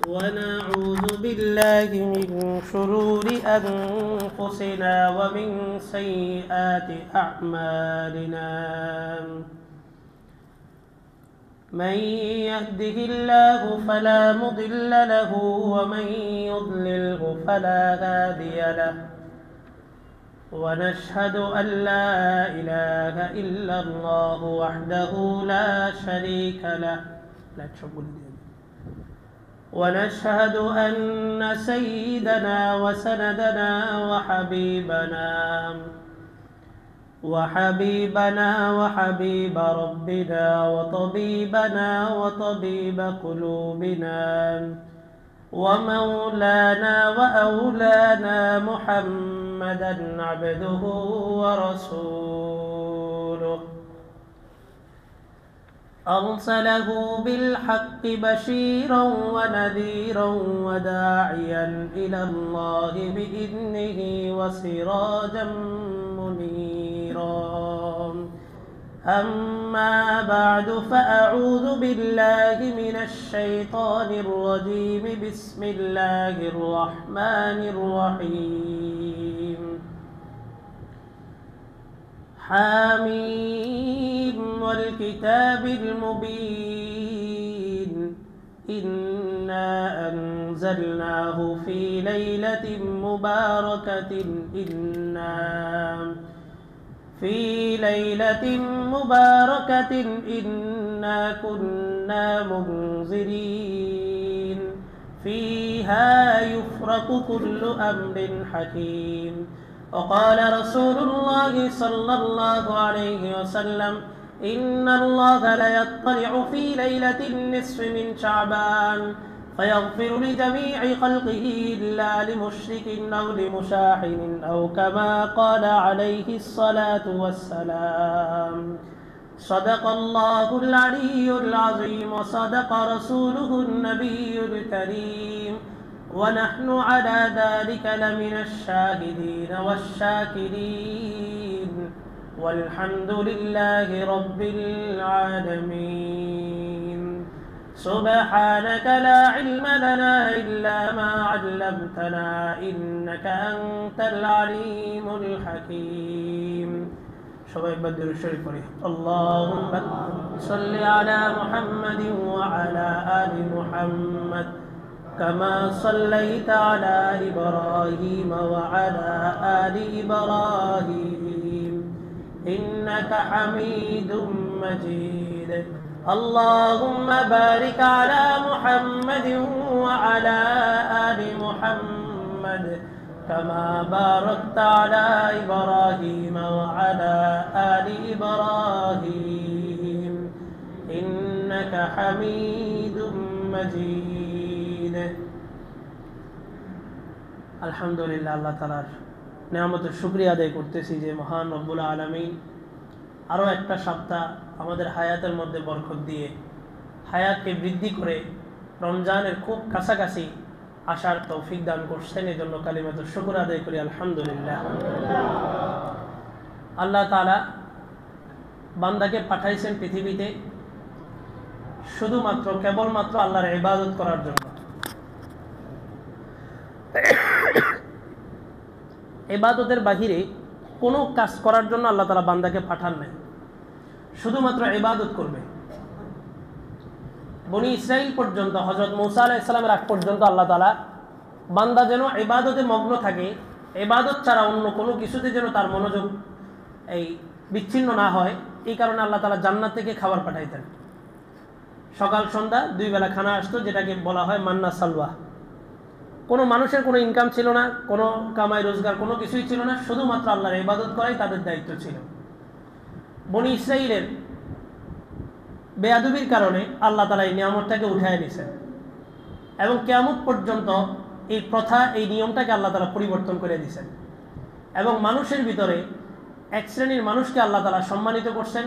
ونعوذ بالله من شرور أنفسنا ومن سيئات أعمالنا من يهده الله فلا مضل له ومن يضلله فلا هادي له ونشهد أن لا إله إلا الله وحده لا شريك له ونشهد أن سيدنا وسندنا وحبيبنا وحبيب ربنا وطبيبنا وطبيب قلوبنا ومولانا وأولانا محمدا عبده ورسوله أرسله بالحق بشيرا ونذيرا وداعيا إلى الله بإذنه وسراجا منيرا أما بعد فأعوذ بالله من الشيطان الرجيم بسم الله الرحمن الرحيم حاميم والكتاب المبين إنا أنزلناه في ليلة مباركة إنا كنا منذرين فيها يفرق كل أمر حكيم وقال رسول الله صلى الله عليه وسلم إن الله ليطلع في ليلة النصف من شعبان فيغفر لجميع خلقه إلا لمشرك أو لمشاحن أو كما قال عليه الصلاة والسلام صدق الله العلي العظيم وصدق رسوله النبي الكريم ونحن على ذلك لمن الشاهدين والشاكرين والحمد لله رب العالمين سبحانك لا علم لنا إلا ما علمتنا إنك أنت العليم الحكيم شباب بدر الشريف اللهم صل على محمد وعلى آل محمد كما صليت على إبراهيم وعلى آل إبراهيم إنك حميد مجيد اللهم بارك على محمد وعلى آل محمد كما باركت على إبراهيم وعلى آل إبراهيم إنك حميد مجيد আলহামদুলিল্লাহ আল্লাহ তাআলার নিয়ামতের শুকরিয়া আদায় করতেছি যে মহান রব্বুল আলামিন আরও একটা সপ্তাহ আমাদের হায়াতের মধ্যে বরকত দিয়ে হায়াতকে বৃদ্ধি করে রমজানের খুব কাছাকাছি আসার তৌফিক দান করছেন এই জন্য কালিমাতুর শুকর আদায় করি আলহামদুলিল্লাহ। আল্লাহ তাআলা বান্দাকে পাঠাইছেন পৃথিবীতে শুধুমাত্র কেবলমাত্র আল্লাহর ইবাদত করার জন্য। ইবাদতের বাহিরে কোনো কাজ করার জন্য আল্লাহ তাআলা বান্দাকে পাঠান নাই, শুধুমাত্র ইবাদত করবে। বনি ইসরাইল পর্যন্ত হযরত মূসা আলাইহিস সালামের আগ পর্যন্ত আল্লাহ তাআলা বান্দা যেন ইবাদতে মগ্ন থাকে, ইবাদত ছাড়া অন্য কোনো কিছুতে যেন তার মনোযোগ বিচ্ছিন্ন না হয়, এই কারণে আল্লাহ তাআলা জান্নাত থেকে খাবার পাঠাইতেন। সকাল সন্ধ্যা 2 বেলা খানা আসতো, যেটাকে বলা হয় মান্না সালওয়া। কোনো মানুষের কোনো ইনকাম ছিল না, কোনো কামাই রোজগার কোনো কিছুই ছিল না, শুধুমাত্র আল্লাহর ইবাদত করাই তাদের দায়িত্ব ছিল। বনি ইসরাইলের বেয়াদবির কারণে আল্লাহ তাআলা এই নিয়ামতটাকে উঠায় নিয়েছেন এবং কিয়ামত পর্যন্ত এই প্রথা, এই নিয়মটাকে আল্লাহ তাআলা পরিবর্তন করে দিয়েছেন এবং মানুষের ভিতরে এক শ্রেণীর মানুষকে আল্লাহ তাআলা সম্মানিত করছেন,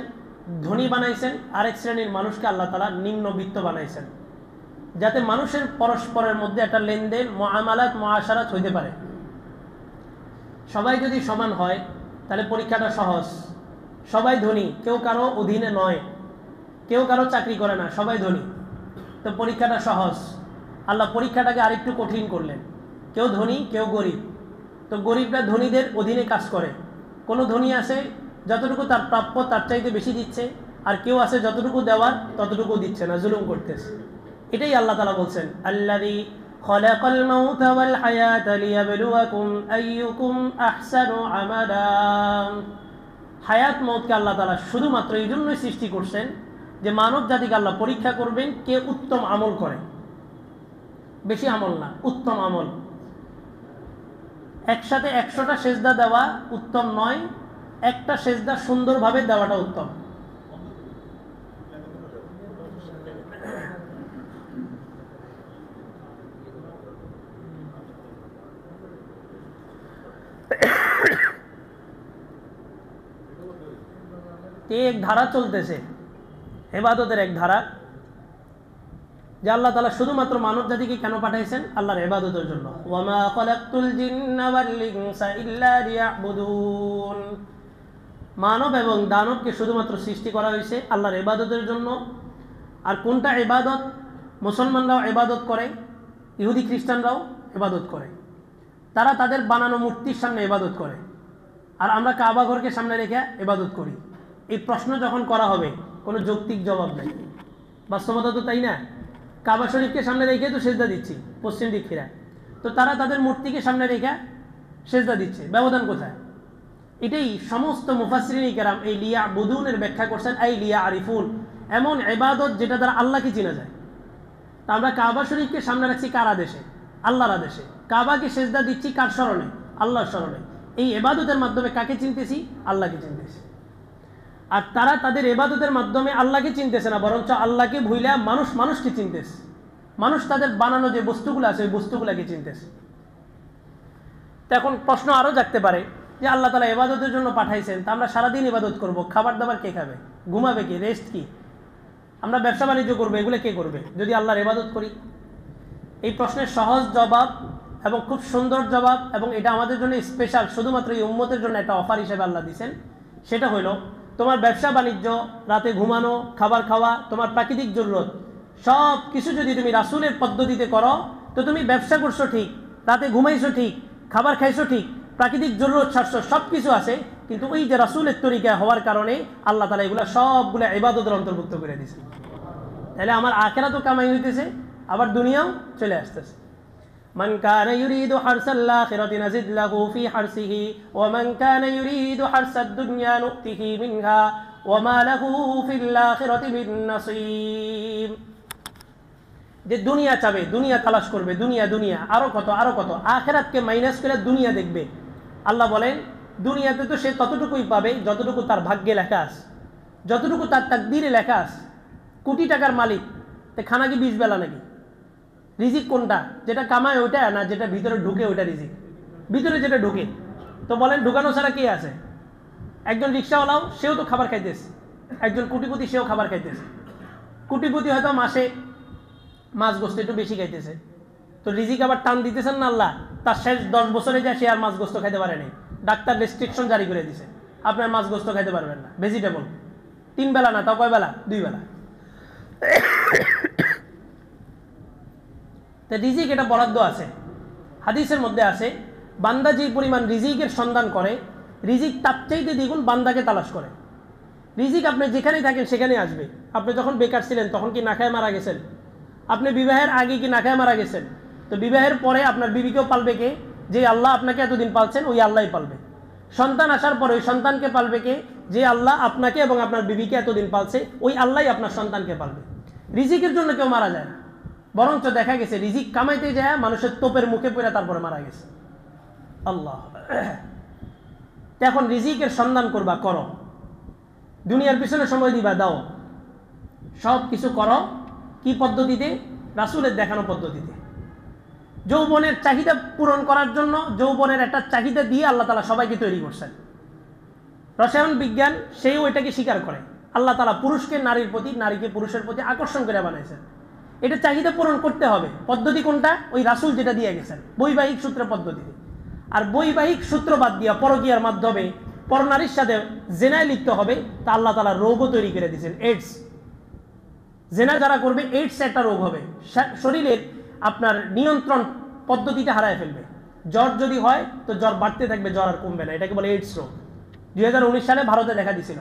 ধনী বানাইছেন, আরেক শ্রেণীর মানুষকে আল্লাহ তাআলা নিম্নবিত্ত বানাইছেন, যাতে মানুষের পরস্পরের মধ্যে একটা লেনদেন, মুআমালাত, মুআশারাত হইতে পারে। সবাই যদি সমান হয় তাহলে পরীক্ষাটা সহজ। সবাই ধনী, কেউ কারো অধীনে নয়, কেউ কারো চাকরি করে না, সবাই ধনী, তো পরীক্ষাটা সহজ। আল্লাহ পরীক্ষাটাকে আরেকটু কঠিন করলেন। কেউ ধনী, কেউ গরিব। তো গরিবরা ধনীদের অধীনে কাজ করে। কোনো ধনী আছে যতটুকু তার প্রাপ্য তার চাইতে বেশি দিচ্ছে, আর কেউ আছে যতটুকু দেওয়ার ততটুকু দিচ্ছে না, জুলুম করতেছে। এটাই আল্লাহ তাআলা বলছেন, আল্লাযী খালাকাল মাউতা ওয়াল হায়াতা লিয়াবলুয়াকুম আইয়ুকুম আহসানু আমালা। হায়াত মওতকে আল্লাহ তাআলা শুধুমাত্র এই জন্যই সৃষ্টি করছেন যে মানব জাতিকে আল্লাহ পরীক্ষা করবেন কে উত্তম আমল করে। বেশি আমল না, উত্তম আমল। একসাথে 100টা সেজদা দেওয়া উত্তম নয়, একটা সেজদা সুন্দরভাবে দেওয়াটা উত্তম। এক ধারা চলতেছে ইবাদতের, এক ধারা যে আল্লাহ তাআলা শুধুমাত্র মানব জাতিকে কেন পাঠাইছেন? আল্লাহর ইবাদতের জন্য। ওয়ামা খালাকতুল জিন্না ওয়াল ইনসা ইল্লা লিয়াবুদুন। মানব এবং দানবকে শুধুমাত্র সৃষ্টি করা হয়েছে আল্লাহর ইবাদতের জন্য। আর কোনটা ইবাদত? মুসলমানরাও ইবাদত করে, ইহুদি খ্রিস্টানরাও ইবাদত করে। তারা তাদের বানানো মূর্তির সামনে ইবাদত করে, আর আমরা কাবা ঘরকে সামনে রেখে ইবাদত করি। এই প্রশ্ন যখন করা হবে কোনো যৌক্তিক জবাব নেই। বাস্তবতা তো তাই না? কাবা শরীফকে সামনে রেখে তো সেজদা দিচ্ছি পশ্চিম দিকরা, তো তারা তাদের মূর্তিকে সামনে রেখে সেজদা দিচ্ছে, ব্যবধান কোথায়? এটাই সমস্ত মুফাসসিরিন কেরাম এই লিয়াবুদুনের ব্যাখ্যা করছেন, আই লিয়ারিফুন, এমন ইবাদত যেটা দ্বারা আল্লাহকে চেনা যায়। তা আমরা কাবা শরীফকে সামনে রাখছি কার আদেশে? আল্লাহর আদেশে। কাবাকে সেজদা দিচ্ছি কার স্মরণে? আল্লাহর স্মরণে। এই ইবাদতের মাধ্যমে কাকে চিনতেছি? আল্লাহকে চিনতেছি। আর তারা তাদের ইবাদতের মাধ্যমে আল্লাহকে চিনতেছে না, বরঞ্চ আল্লাহকে ভুইলা মানুষকে চিনতেছে। মানুষ তাদের বানানো যে বস্তুগুলো আছে ওই বস্তুগুলোকে চিনতেছে। তো এখন প্রশ্ন আরও জাগতে পারে যে আল্লাহ তাআলা ইবাদতের জন্য পাঠাইছেন, তা আমরা সারাদিন ইবাদত করব, খাবার দাবার কে খাবে? ঘুমাবে কি? রেস্ট কি? আমরা ব্যবসা বাণিজ্য করবো, এগুলো কে করবে যদি আল্লাহর ইবাদত করি? এই প্রশ্নের সহজ জবাব এবং খুব সুন্দর জবাব, এবং এটা আমাদের জন্য স্পেশাল, শুধুমাত্র এই উম্মতের জন্য একটা অফার হিসেবে আল্লাহ দিয়েছেন। সেটা হলো, তোমার ব্যবসা বাণিজ্য, রাতে ঘুমানো, খাবার খাওয়া, তোমার প্রাকৃতিক জরুরত সব কিছু যদি তুমি রাসূলের পদ্ধতিতে করো, তো তুমি ব্যবসা করছো ঠিক, রাতে ঘুমাইছো ঠিক, খাবার খাইছো ঠিক, প্রাকৃতিক জরুরত ছাড়ছো, সব কিছু আছে, কিন্তু ওই যে রাসূলের তরিকা হওয়ার কারণে আল্লাহ তাআলা এগুলো সবগুলো ইবাদতের অন্তর্ভুক্ত করে দিয়েছেন। তাহলে আমার আখিরাতও কামাই হইতেছে, আবার দুনিয়াও চলে আসতেছে। মান কানা ইউরিদু হারসাল আখিরাতি নাজিদ লাহু ফি হারসিহি ওয়া মান কানা ইউরিদু হারসাদ দুনিয়া নুতিহি মিনহা ওয়া মা লাহু ফিল আখিরাতি মিন নাসীব। যে দুনিয়া চাবে, দুনিয়া তালাশ করবে, দুনিয়া দুনিয়া আরো কত আরো কত, আখিরাতকে মাইনাস করে দুনিয়া দেখবে। আল্লাহ বলেন দুনিয়াতে তো সে ততটুকুই পাবে যতটুকু তার ভাগ্যে লেখা আছে, যতটুকু তার তাকদীরে লেখা আছে। কোটি টাকার মালিক, তে খানা কি 20 বেলা নাকি? রিজিক কোনটা? যেটা কামায় ওইটা, না যেটা ভিতরে ঢুকে ওইটা রিজিক? ভিতরে যেটা ঢুকে। তো বলেন ঢুকানো ছাড়া কে আছে? একজন রিক্সাওয়ালাও সেও তো খাবার খাইতেছে, একজন কোটিপতি সেও খাবার খাইতেছে। কোটিপতি হয়তো মাসে মাছ গোস্ত একটু বেশি খাইতেছে, তো রিজিক আবার টান দিতেছেন না আল্লাহ, তার শেষ 10 বছরে যায় সে আর মাছ গোস্ত খাইতে পারে নাই, ডাক্তার রেস্ট্রিকশন জারি করে দিছে, আপনার মাছ গোস্ত খাইতে পারবেন না, ভেজিটেবল 3 বেলা না, তাও কয় বেলা? 2 বেলা। তো রিজিক এটা বরাদ্দ আছে, হাদিসের মধ্যে আছে, বান্দা যে পরিমাণ রিজিকের সন্ধান করে, রিজিক তার চাইতে দ্বিগুণ বান্দাকে তালাশ করে। রিজিক আপনি যেখানেই থাকেন সেখানে আসবে। আপনি যখন বেকার ছিলেন তখন কি না খায় মারা গেছেন? আপনি বিবাহের আগে কি না খায় মারা গেছেন? তো বিবাহের পরে আপনার বিবিকেও পালবে কে? যে আল্লাহ আপনাকে এতদিন পালছেন ওই আল্লাহই পালবে। সন্তান আসার পরে ওই সন্তানকে পালবে কে? যে আল্লাহ আপনাকে এবং আপনার বিবিকে এতদিন পালছে ওই আল্লাহই আপনার সন্তানকে পালবে। রিজিকের জন্য কেউ মারা যায় না, বরঞ্চ দেখা গেছে রিজিক কামাইতে যায় মানুষের তোপের মুখে পড়ে তারপরে মারা গেছে। আল্লাহ। এখন রিজিকের সন্ধান করবা, করো, দুনিয়ার পিছনে সময় দিবা, দাও, সব কিছু করো। কি পদ্ধতিতে? রাসূলের দেখানো পদ্ধতিতে। যৌবনের চাহিদা পূরণ করার জন্য যৌবনের একটা চাহিদা দিয়ে আল্লাহ তাআলা সবাইকে তৈরি করছেন। রসায়ন বিজ্ঞান সেও এটাকে স্বীকার করে। আল্লাহ তাআলা পুরুষকে নারীর প্রতি, নারীকে পুরুষের প্রতি আকর্ষণ করে বানাইছেন। এটা চাহিদা পূরণ করতে হবে। পদ্ধতি কোনটা? ওই রাসূল যেটা দিয়ে গেছেন, বৈবাহিক সূত্রের পদ্ধতিতে। আর বৈবাহিক সূত্র বাদ দিয়া পরকীয়ার মাধ্যমে পরনারীর সাথে জেনায় লিপ্ত হবে, তা আল্লাহ তাআলা রোগও তৈরি করে দিয়েছেন, এইডস। জেনা যারা করবে এইডস একটা রোগ হবে, শরীরের আপনার নিয়ন্ত্রণ পদ্ধতিটা হারায় ফেলবে। জ্বর যদি হয় তো জ্বর বাড়তে থাকবে, জ্বর আর কমবে না। এটাকে বলে এইডস রোগ। 2019 সালে ভারতে দেখা দিয়েছিল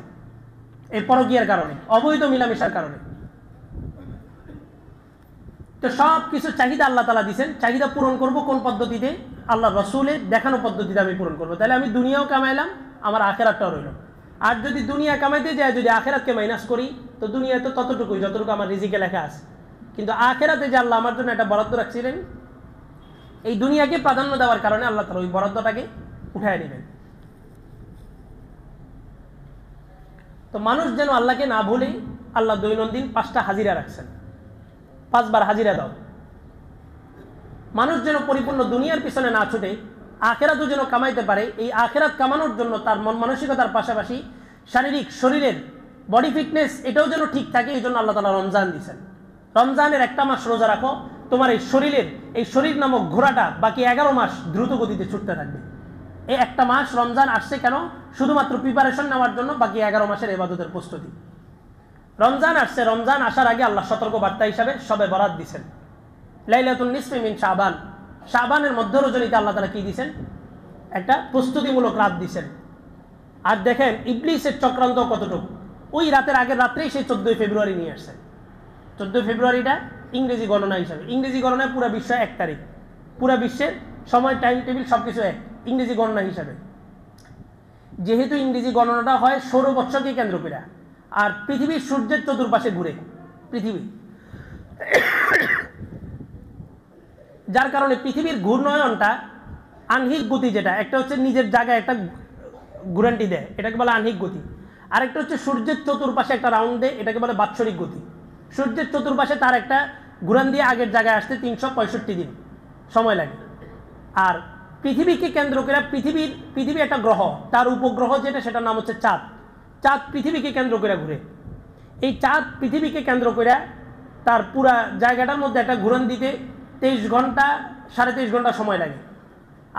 এই পরকীয়ার কারণে, অবৈধ মিলামেশার কারণে। তো সব কিছু চাহিদা আল্লাহ তাআলা দিয়েছেন, চাহিদা পূরণ করব কোন পদ্ধতিতে? আল্লাহ রসুলের দেখানো পদ্ধতিতে আমি পূরণ করবো। তাহলে আমি দুনিয়াও কামাইলাম, আমার আখেরাতটাও রইল। আর যদি দুনিয়া কামাইতে যায়, যদি আখেরাতকে মাইনাস করি, তো দুনিয়ায় তো ততটুকুই যতটুকু আমার রিজিকে লেখা আছে। কিন্তু আখেরাতে যে আল্লাহ আমার জন্য একটা বরাদ্দ রাখছিলেন, এই দুনিয়াকে প্রাধান্য দেওয়ার কারণে আল্লাহ তাআলা ওই বরাদ্দটাকে উঠায় নেবেন। তো মানুষ যেন আল্লাহকে না ভুলে আল্লাহ দৈনন্দিন 5টা হাজিরা রাখছেন, 5 বার হাজিরা দাও। মানুষ যেন পরিপূর্ণ দুনিয়ার পিছনে না ছুটে আখেরাতও যেন কামাইতে পারে। এই আখেরাত কামানোর জন্য তার মন মানসিকতার পাশাপাশি শারীরিক শরীরের বডি ফিটনেস এটাও যেন ঠিক থাকে। এই জন্য আল্লাহ তাআলা রমজান দিয়েছেন। রমজানের 1টা মাস রোজা রাখো, তোমার এই শরীরের এই শরীর নামক ঘোড়াটা বাকি 11 মাস দ্রুত গতিতে ছুটতে থাকবে। এই 1টা মাস রমজান আসছে কেন? শুধুমাত্র প্রিপারেশন নেওয়ার জন্য, বাকি 11 মাসের ইবাদতের প্রস্তুতি। রমজান আসছে, রমজান আসার আগে আল্লাহ সতর্ক বার্তা হিসাবে শবে বরাত দিয়েছেন, লাইলাতুন নিসফি মিন শাবান। শাবানের মধ্য রজনীতে আল্লাহ তাআলা কি দিয়েছেন? একটা প্রস্তুতিমূলক রাত দিয়েছেন। আর দেখেন ইবলিসের চক্রান্ত কতটুকু। ওই রাতের আগের রাত্রেই সে 14 ফেব্রুয়ারি নিয়ে আসছে। 14 ফেব্রুয়ারিটা ইংরেজি গণনা হিসাবে, ইংরেজি গণনায় পুরো বিশ্ব 1 তারিখ, পুরো বিশ্বের সময় টাইম টেবিল সবকিছু এক ইংরেজি গণনা হিসাবে। যেহেতু ইংরেজি গণনাটা হয় সৌরবৎসরকে কেন্দ্র করে, আর পৃথিবীর সূর্যের চতুর্পাশে ঘুরে পৃথিবী, যার কারণে পৃথিবীর ঘূর্ণয়নটা আহ্নিক গতি, যেটা একটা হচ্ছে নিজের জায়গায় একটা ঘুরান্টি দেয়, এটাকে বলে আহ্নিক গতি। আরেকটা হচ্ছে সূর্যের চতুর্পাশে একটা রাউন্ড দেয়, এটাকে বলে বাৎসরিক গতি। সূর্যের চতুর্পাশে তার একটা ঘুরান দিয়ে আগের জায়গায় আসতে 365 দিন সময় লাগে। আর পৃথিবীকে কেন্দ্র করে পৃথিবী একটা গ্রহ, তার উপগ্রহ যেটা, সেটার নাম হচ্ছে চাঁদ। চাঁদ পৃথিবীকে কেন্দ্র করে ঘুরে। এই চাঁদ পৃথিবীকে কেন্দ্র করে তার পুরা জায়গাটার মধ্যে একটা ঘুরন দিতে 23 ঘন্টা 23.5 ঘন্টা সময় লাগে।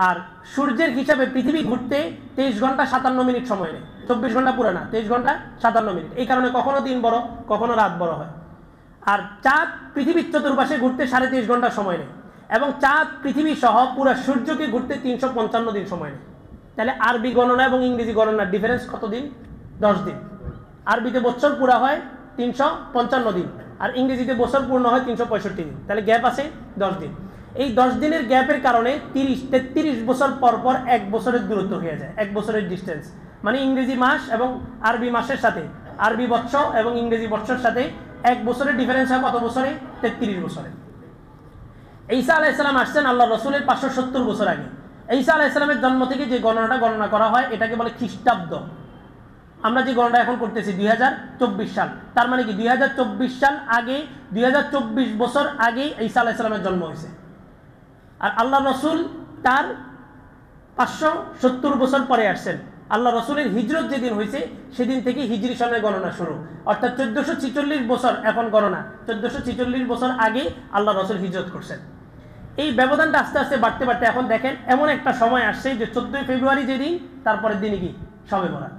আর সূর্যের হিসাবে পৃথিবী ঘুরতে 23 ঘন্টা 57 মিনিট সময় নেয়। 24 ঘন্টা পুরো না, 23 ঘন্টা 57 মিনিট। এই কারণে কখনো দিন বড়, কখনো রাত বড় হয়। আর চাঁদ পৃথিবীর চতুর্পাশে ঘুরতে 23.5 ঘন্টা সময় নেয়, এবং চাঁদ পৃথিবী সহ পুরো সূর্যকে ঘুরতে 355 দিন সময় নেয়। তাহলে আরবি গণনা এবং ইংরেজি গণনার ডিফারেন্স কত দিন? 10 দিন। আরবিতে বছর পুরা হয় 355 দিন, আর ইংরেজিতে বছর পূর্ণ হয় 365 দিন। তাহলে গ্যাপ আছে 10 দিন। এই 10 দিনের গ্যাপের কারণে 33 বছর পর পর 1 বছরের দূরত্ব হয়ে যায়, 1 বছরের ডিস্টেন্স। মানে ইংরেজি মাস এবং আরবি মাসের সাথে, আরবি বৎসর এবং ইংরেজি বৎসরের সাথে 1 বছরের ডিফারেন্স হয় কত বছরে? 33 বছরে। ঈসা আলাইহিস সালাম আসছেন আল্লাহ রসুলের 570 বছর আগে। ঈসা আলাইহিস সালামের জন্ম থেকে যে গণনা করা হয়, এটাকে বলে খ্রিস্টাব্দ। আমরা যে গণনা এখন করতেছি 2024 সাল, তার মানে কি 2024 সাল আগে, 2024 বছর আগে ঈসা আলাইহিস সালামের জন্ম হয়েছে। আর আল্লাহ রসুল তার 570 বছর পরে আসছেন। আল্লাহ রসুলের হিজরত যেদিন হয়েছে সেদিন থেকে হিজরি সনের গণনা শুরু, অর্থাৎ 1446 বছর এখন গণনা। 1446 বছর আগে আল্লাহ রসুল হিজরত করছেন। এই ব্যবধানটা আস্তে আস্তে বাড়তে বাড়তে এখন দেখেন এমন একটা সময় আসছে যে 14 ফেব্রুয়ারি যেদিন, তারপরের দিনই কি শবে বরাত।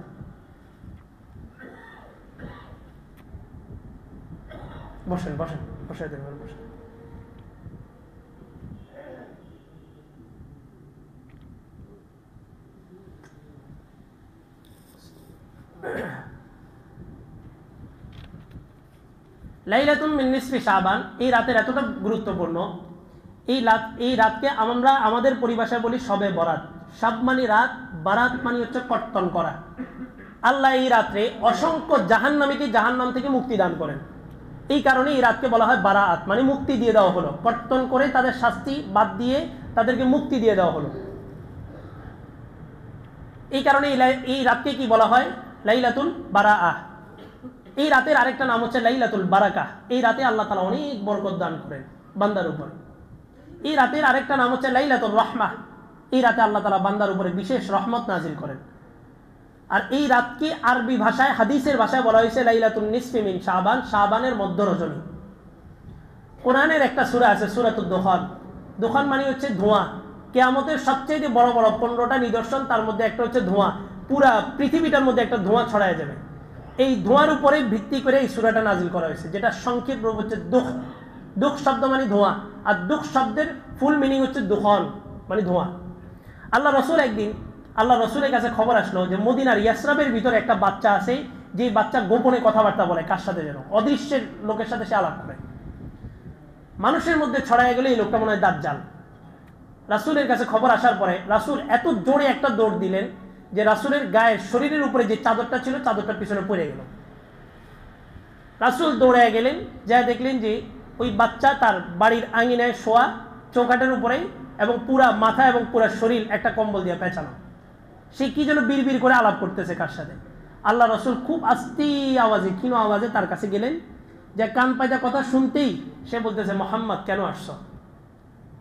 বসেন বসেন বসে বসেন। লাইলাতুন মিন নিসফি শাবান, এই রাতের এতটা গুরুত্বপূর্ণ। এই রাতকে আমরা আমাদের পরিভাষায় বলি শবে বরাত। শাব মানে রাত, বারাত মানে হচ্ছে কর্তন করা। আল্লাহ এই রাত্রে অসংখ্য জাহান্নামীকে জাহান্নাম থেকে মুক্তি দান করেন। এই কারণে এই রাতকে বলা হয় বারাত, মানে মুক্তি দিয়ে দেওয়া হলো। কর্তন করে তাদের শাস্তি বাদ দিয়ে তাদেরকে মুক্তি দিয়ে দেওয়া হলো। এই কারণে এই রাতকে কি বলা হয়? লাইলাতুল বারাআহ। এই রাতের আরেকটা নাম হচ্ছে লাইলাতুল বারাকাহ। এই রাতে আল্লাহ তাআলা অনেক বরকত দান করেন বান্দার উপর। এই রাতের আরেকটা নাম হচ্ছে লাইলাতুল রাহমাহ। এই রাতে আল্লাহ তাআলা বান্দার উপরে বিশেষ রহমত নাজিল করেন। আর এই রাতকে আরবি ভাষায়, হাদিসের ভাষায় বলা হয়েছে লাইলাতুন নিসফি মিন শাবান, শাবানের মধ্য রজনী। কোরআনের একটা সূরা আছে সূরাতুদ দুখান। দুখান মানে হচ্ছে ধোঁয়া। কিয়ামতের সবচেয়ে বড় বড় 15টা নিদর্শন, তার মধ্যে একটা হচ্ছে ধোঁয়া। পুরা পৃথিবীটার মধ্যে একটা ধোঁয়া ছড়ায় যাবে। এই ধোঁয়ার উপরে ভিত্তি করে এই সূরাটা নাজিল করা হয়েছে, যেটা সংক্ষেপ রূপ হচ্ছে দুখ। দুখ শব্দ মানে ধোঁয়া। আর দুঃখ শব্দের ফুল মিনিং হচ্ছে দুখন, মানে ধোঁয়া। আল্লাহ রসুল একদিন আল্লাহ রসুলের কাছে খবর আসলো যে মদিনার ইয়াসরাবের ভিতরে একটা বাচ্চা আছে, যে বাচ্চা গোপনে কথাবার্তা বলে, কার সাথে যেন অদৃশ্যের লোকের সাথে সে আলাপ করে। মানুষের মধ্যে ছড়ায় গেলে এই লোকটা মনে হয় দাজ্জাল। রাসূলের কাছে খবর আসার পরে রাসূল এত জোরে একটা দৌড় দিলেন যে রাসূলের গায়ের শরীরের উপরে যে চাদরটা ছিল চাদরটা পিছনে পড়ে গেল। রাসূল দৌড়ে গেলেন, যা দেখলেন যে ওই বাচ্চা তার বাড়ির আঙিনায় শোয়া, চৌকাঠের উপরেই, এবং পুরা মাথা এবং পুরা শরীর একটা কম্বল দিয়ে পেঁচানো। সে কি যেন বিড়বিড় করে আলাপ করতেছে কার সাথে। আল্লাহ রসুল খুব আস্তে আওয়াজে, ক্ষীণ আওয়াজে তার কাছে গেলেন, যে কান পায়দা কথা শুনতেই সে বলতেছে, মোহাম্মদ কেন আসছো?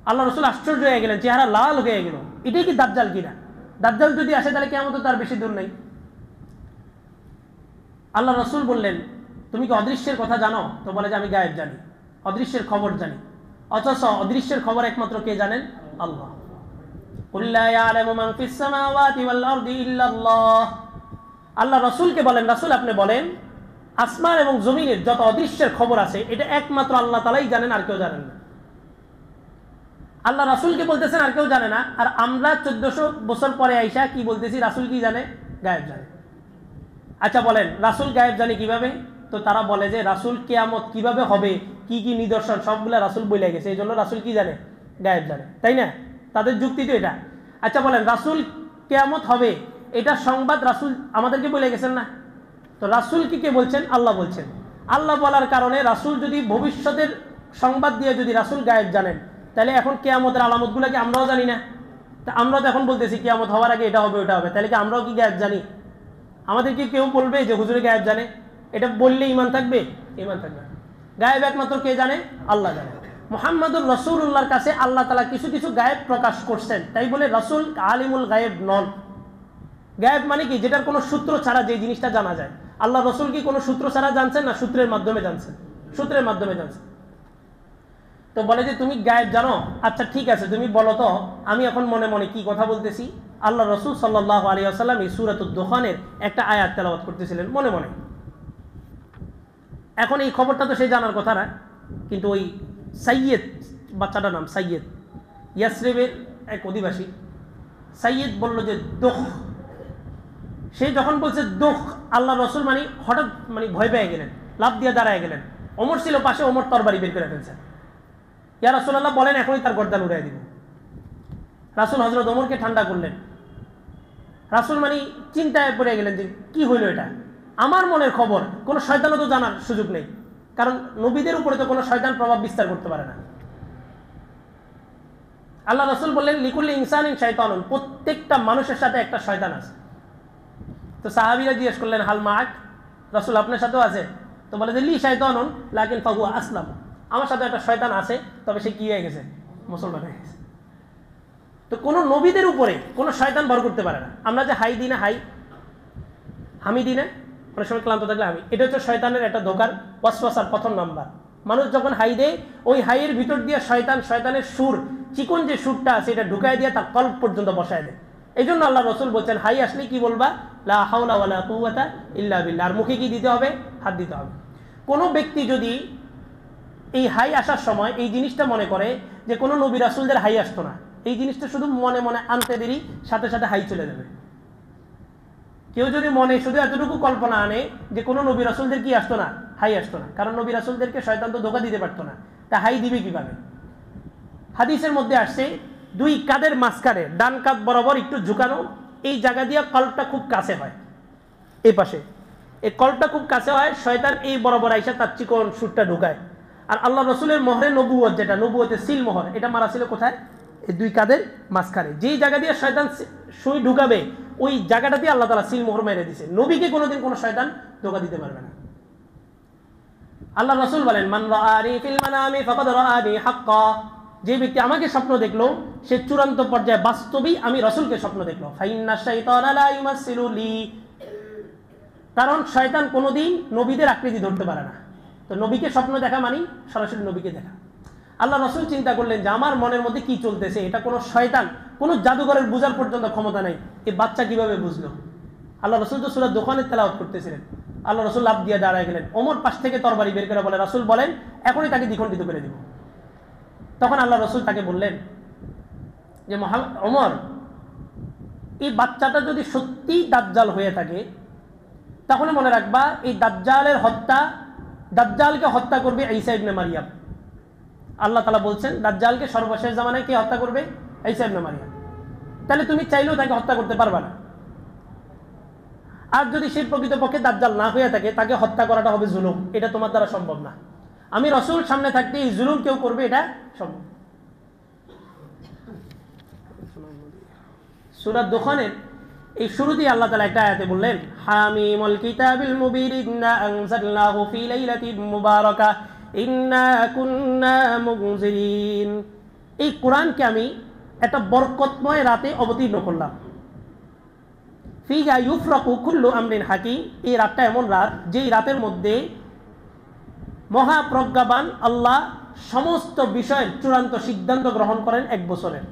আল্লাহ রসুল আশ্চর্য হয়ে গেলেন, চেহারা লাল হয়ে গেল। এটাই কি দাজ্জাল কিনা? দাজ্জাল যদি আসে তাহলে কিয়ামত তার বেশি দূর নেই। আল্লাহ রসুল বললেন, তুমি কি অদৃশ্যের কথা জানো? তো বলে যে আমি গায়েব জানি, অদৃশ্যের খবর জানি। অথচ অদৃশ্যের খবর একমাত্র কে জানেন? আল্লাহ। আল্লাহ রসুলকে বলেন, রাসূল আপনি বলেন, আসমান এবং জমিনের যত অদৃশ্যের খবর আছে এটা একমাত্র আল্লাহ তাআলাই জানেন, আর কেউ জানেন না। আল্লাহ রাসূলকে বলতেছেন আর কেউ জানে না, আর আমরা 1400 বছর পরে আইসা কি বলতেছি? রাসূল কি জানে? গায়েব জানে। আচ্ছা বলেন, রাসূল গায়েব জানে কিভাবে? তো তারা বলে যে রাসূল কিয়ামত কিভাবে হবে, কি কি নিদর্শন সবগুলা রাসূল বলে গেছে, এই জন্য রাসূল কি জানে? গায়েব জানে, তাই না? তাদের যুক্তি তো এটা। আচ্ছা বলেন, রাসূল কিয়ামত হবে এটা সংবাদ রাসূল আমাদেরকে বলে গেছেন না? তো রাসূল কি কে বলছেন? আল্লাহ বলছেন। আল্লাহ বলার কারণে রাসূল যদি ভবিষ্যতের সংবাদ দিয়ে যদি রাসূল গায়েব জানেন, তাহলে এখন কিয়ামতের আলামতগুলো কি আমরাও জানি না? তা আমরা তো এখন বলতেছি কিয়ামত হওয়ার আগে এটা হবে ওটা হবে, তাহলে কি আমরাও কি গায়েব জানি? আমাদেরকে কেউ বলবে যে হুজুরে গায়েব জানে? এটা বললে ঈমান থাকবে? ঈমান থাকবে। গায়েব একমাত্র কে জানে? আল্লাহ জানে। মুহাম্মদুর রাসূলুল্লাহর কাছে আল্লাহ তাআলা কিছু কিছু গায়েব প্রকাশ করছেন, তাই বলে রাসূল আলিমুল গায়েব নন। গায়েব মানে কি? যেটার কোনো সূত্র ছাড়া যে জিনিসটা জানা যায়। আল্লাহ রাসূল কি কোনো সূত্র ছাড়া জানছেন না সূত্রের মাধ্যমে জানছেন? সূত্রের মাধ্যমে জানছেন। তো বলে যে তুমি গায়েব জানো, আচ্ছা ঠিক আছে তুমি বলো তো আমি এখন মনে মনে কি কথা বলতেছি। আল্লাহ রাসূল সাল্লাল্লাহু আলাইহি ওয়াসাল্লাম এই সূরাতুদ দুখানের একটা আয়াত তেলাওয়াত করতেছিলেন মনে মনে। এখন এই খবরটা তো সে জানার কথা না, কিন্তু ওই সাইয়েদ, বাচ্চাটার নাম সাইয়েদ, ইয়াসরিবের এক অধিবাসী, সাইয়েদ বলল যে দুখ। সে যখন বলছে দুখ, আল্লাহ রাসূল মানে হঠাৎ মানে ভয় পেয়ে গেলেন, লাফ দিয়ে দাঁড়ায় গেলেন। ওমর ছিল পাশে, ওমর তরবারি বের করে ফেলছেন। ইয়া রাসূলুল্লাহ বলেন এখনই তার গর্দান উড়াই দিব। রাসূল হযরত ওমরকে ঠান্ডা করলেন। রাসূল মানে চিন্তায় পড়ে গেলেন যে কি হইল এটা, আমার মনের খবর, কোনো শয়তানও তো জানার সুযোগ নেই, কারণ নবীদের উপরে তো কোনো শয়তান প্রভাব বিস্তার করতে পারে না। আল্লাহ রাসূল বললেন লিকুল্লি ইনসানিন শাইতানুন, প্রত্যেকটা মানুষের সাথে একটা শয়তান আছে। তো সাহাবীরা জিজ্ঞেস করলেন হাল মাক, রাসূল আপনার সাথেও আছে? তো বলে যে লি শাইতানুন লাকিন ফাহুয়া আসলাম, আমার সাথে একটা শয়তান আছে, তবে সে কি হয়ে গেছে? মুসলমান হয়ে গেছে। তো কোনো নবীদের উপরে কোনো শয়তান ভর করতে পারে না। আমরা যে হাই দিই না, হামি দিই না, অনেক সময় ক্লান্ত থাকলে আমি, এটা হচ্ছে শয়তানের একটা দোকান, ওয়াসওয়াসার প্রথম নাম্বার। মানুষ যখন হাই দেয়, ওই হাইয়ের ভিতর দিয়ে শয়তানের সুর, চিকন যে সুরটা আছে এটা ঢুকাই দিয়ে তার কল্প পর্যন্ত বসায় দেয়। এই জন্য আল্লাহ রাসূল বলছেন হাই আসলে কি বলবা? লা হাওলা ওয়ালা কুওয়াতা ইল্লা বিল্লাহ। আর মুখে কি দিতে হবে? হাত দিতে হবে। কোনো ব্যক্তি যদি এই হাই আসার সময় এই জিনিসটা মনে করে যে কোনো নবী রাসূলদের হাই আসতো না, এই জিনিসটা শুধু মনে মনে আনতে দেরি, সাথে সাথে হাই চলে যাবে। কেউ যদি মনে শুধু এতটুকু কল্পনা আনে যে কোনো নবী রাসূলদের কি আসতো না? হাই আসতো না, কারণ নবী রাসূলদেরকে শয়তান তো ধোঁকা দিতে পারতো না, তা হাই দিবে কিভাবে? হাদিসের মধ্যে আসছে দুই কাঁধের মাঝখানে, ডান কাঁধ বরাবর একটু ঝুঁকানো, এই জায়গা দিয়ে কল্পটা খুব কাছে হয়, এই পাশে এই কল্পটা খুব কাছে হয়, শয়তান এই বরাবর আইসা তার চিকন সুরটা ঢুকায়। আর আল্লাহ রসুলের মোহরে নবুয়ত, যেটা নবুয়তের সিল মোহর, এটা মারা ছিল কোথায়? এই দুই কাঁধের মাঝখানে। যেই জায়গা দিয়ে শয়তান সুই ঢুকাবে ওই জায়গাটা দিয়ে আল্লাহ তাআলা সিল মোহর মেরে দিয়েছে। নবীকে কোনোদিন কোনো শয়তান ধোঁকা দিতে পারবে না। আল্লাহ রাসূল বলেন মান রাআনি ফিল মানামি ফাকাদ রাআনি হাক্কা, যে ব্যক্তি আমাকে স্বপ্ন দেখলো সে চূড়ান্ত পর্যায়ে বাস্তবেই আমি রাসূলকে স্বপ্ন দেখলো। ফাইন্না শাইতানা লা ইউমাসসিলু লি, কারণ শয়তান কোনোদিন নবীদের আকৃতি ধরতে পারে না। তো নবীকে স্বপ্ন দেখা মানে সরাসরি নবীকে দেখা। আল্লাহ রাসূল চিন্তা করলেন যে আমার মনের মধ্যে কি চলতেছে, এটা কোনো শয়তান, কোনো জাদুঘরের বোঝার পর্যন্ত ক্ষমতা নেই, এই বাচ্চা কিভাবে বুঝলো? আল্লাহ রাসূল তো সূরা দুখানের তেলাওয়াত করতেছিলেন। আল্লাহ রাসূল লাফ দিয়ে দাঁড়ায় গেলেন। ওমর পাশ থেকে তরবারি বের করে বলে রাসূল বলেন এখনই তাকে দ্বিখণ্ডিত করে দিব। তখন আল্লাহ রসুল তাকে বললেন যে ওমর, এই বাচ্চাটা যদি সত্যি দাজ্জাল হয়ে থাকে তাহলে মনে রাখবা এই দাজ্জালকে হত্যা করবে ঈসা ইবনে মারিয়াম। আল্লাহ তাআলা বলছেন দাজ্জালকে সর্বশেষ জামানায় কে হত্যা করবে? ঈসা ইবনে মারিয়াম। তাহলে তুমি চাইলেও তাকে হত্যা করতে পারবা না। আর যদি সে প্রকৃতপক্ষে দাজ্জাল না হয়ে থাকে, তাকে হত্যা করাটা হবে জুলুম, এটা তোমার দ্বারা সম্ভব না। আমি রাসূল সামনে থাকতে এই জুলুম কেউ করবে, এটা সম্ভব। সূরা দুখানের এই শুরুতেই আল্লাহ তাআলা একটা আয়াতে বললেন, হামিমুল কিতাবিল মুবিন ইন্না আনজালনাহু ফি লাইলাতিন মুবারাকাহ ইন্না কুন্না মুনজিরিন। এই কোরআনকে আমি একটা বরকতময় রাতে অবতীর্ণ করলাম। ফিহা ইউফরাকু কুল্লু আমরিন হাকিম। এই রাতটা এমন রাত, যেই রাতের মধ্যে মহাপ্রজ্ঞাবান আল্লাহ সমস্ত বিষয়ের চূড়ান্ত সিদ্ধান্ত গ্রহণ করেন 1 বছরের।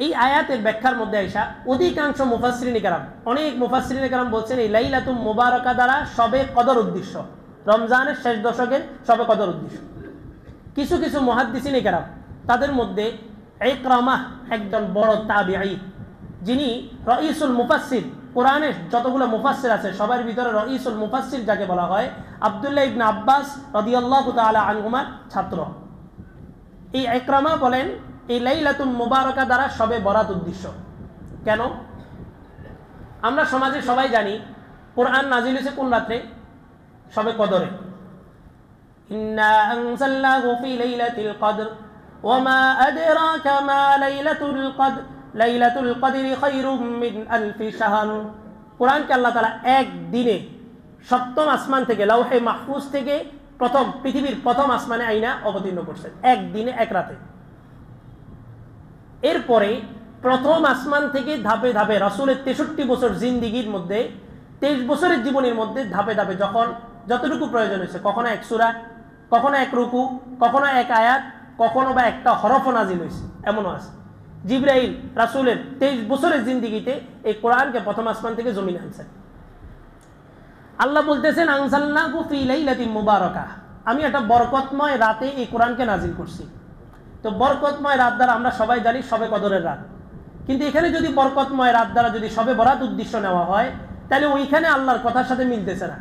এই আয়াতের ব্যাখ্যার মধ্যে আইসা অধিকাংশ মুফাসসিরিনে কেরাম, অনেক মুফাসসিরিনে কেরাম বলছেন এই লাইলাতুল মুবারাকা দ্বারা শবে কদর উদ্দেশ্য, রমজানের শেষ দশকের শবে কদর উদ্দেশ্য। কিছু কিছু মুহাদ্দিসিনে কেরাম, তাদের মধ্যে ইকরামাহ একজন বড় তাবিঈ, যিনি রাইসুল মুফাসসির, কোরআনের যতগুলো মুফাসসির আছে সবার ভিতরে রাইসুল মুফাসসির যাকে বলা হয়, আব্দুল্লাহ ইবনে আব্বাস রাদিয়াল্লাহু তাআলা আনহুমার ছাত্র। এই ইকরামা বলেন এই লাইলাতুল মুবারাকা দ্বারা শবে বরাত উদ্দেশ্য। কেন? আমরা সমাজে সবাই জানি কোরআন নাজিল হয়েছে কোন রাতে? শবে কদরে। ইন্না আনজালনাহু ফি লাইলাতিল কদর ওয়া মা আদরাকা মা লাইলাতুল কদর লাইলাতুল কদরি খায়রুম মিন আলফি শাহর। কোরআনকে আল্লাহ তাআলা এক দিনে সপ্তম আসমান থেকে, লাউহে মাহফুজ থেকে পৃথিবীর প্রথম আসমানে আইনা অবতীর্ণ করছেন, এক দিনে এক রাতে। এরপরে প্রথম আসমান থেকে ধাপে ধাপে রাসূলের 63 বছর জিন্দিগির মধ্যে, 23 বছরের জীবনের মধ্যে ধাপে ধাপে যখন যতটুকু প্রয়োজন হয়েছে, কখনো 1 সূরা, কখনো 1 রুকু, কখনো 1 আয়াত, কখনো বা একটা হরফও নাজিল হয়েছে, এমনও আছে। জিবরাইল রাসূলের 23 বছরের জিন্দিগিতে এই কোরআনকে প্রথম আসমান থেকে জমিনে আনছেন। আল্লাহ বলতেছেন আনজালনাহু ফি লাইলাতিন মুবারাকাহ, আমি একটা বরকতময় রাতে এই কোরআনকে নাজিল করছি। তো বরকতময় রাত দ্বারা আমরা সবাই জানি শবে কদরের রাত, কিন্তু এখানে যদি বরকতময় রাত দ্বারা যদি শবে বরাত উদ্দেশ্য নেওয়া হয়, তাহলে ওইখানে আল্লাহর কথার সাথে মিলতেছে না,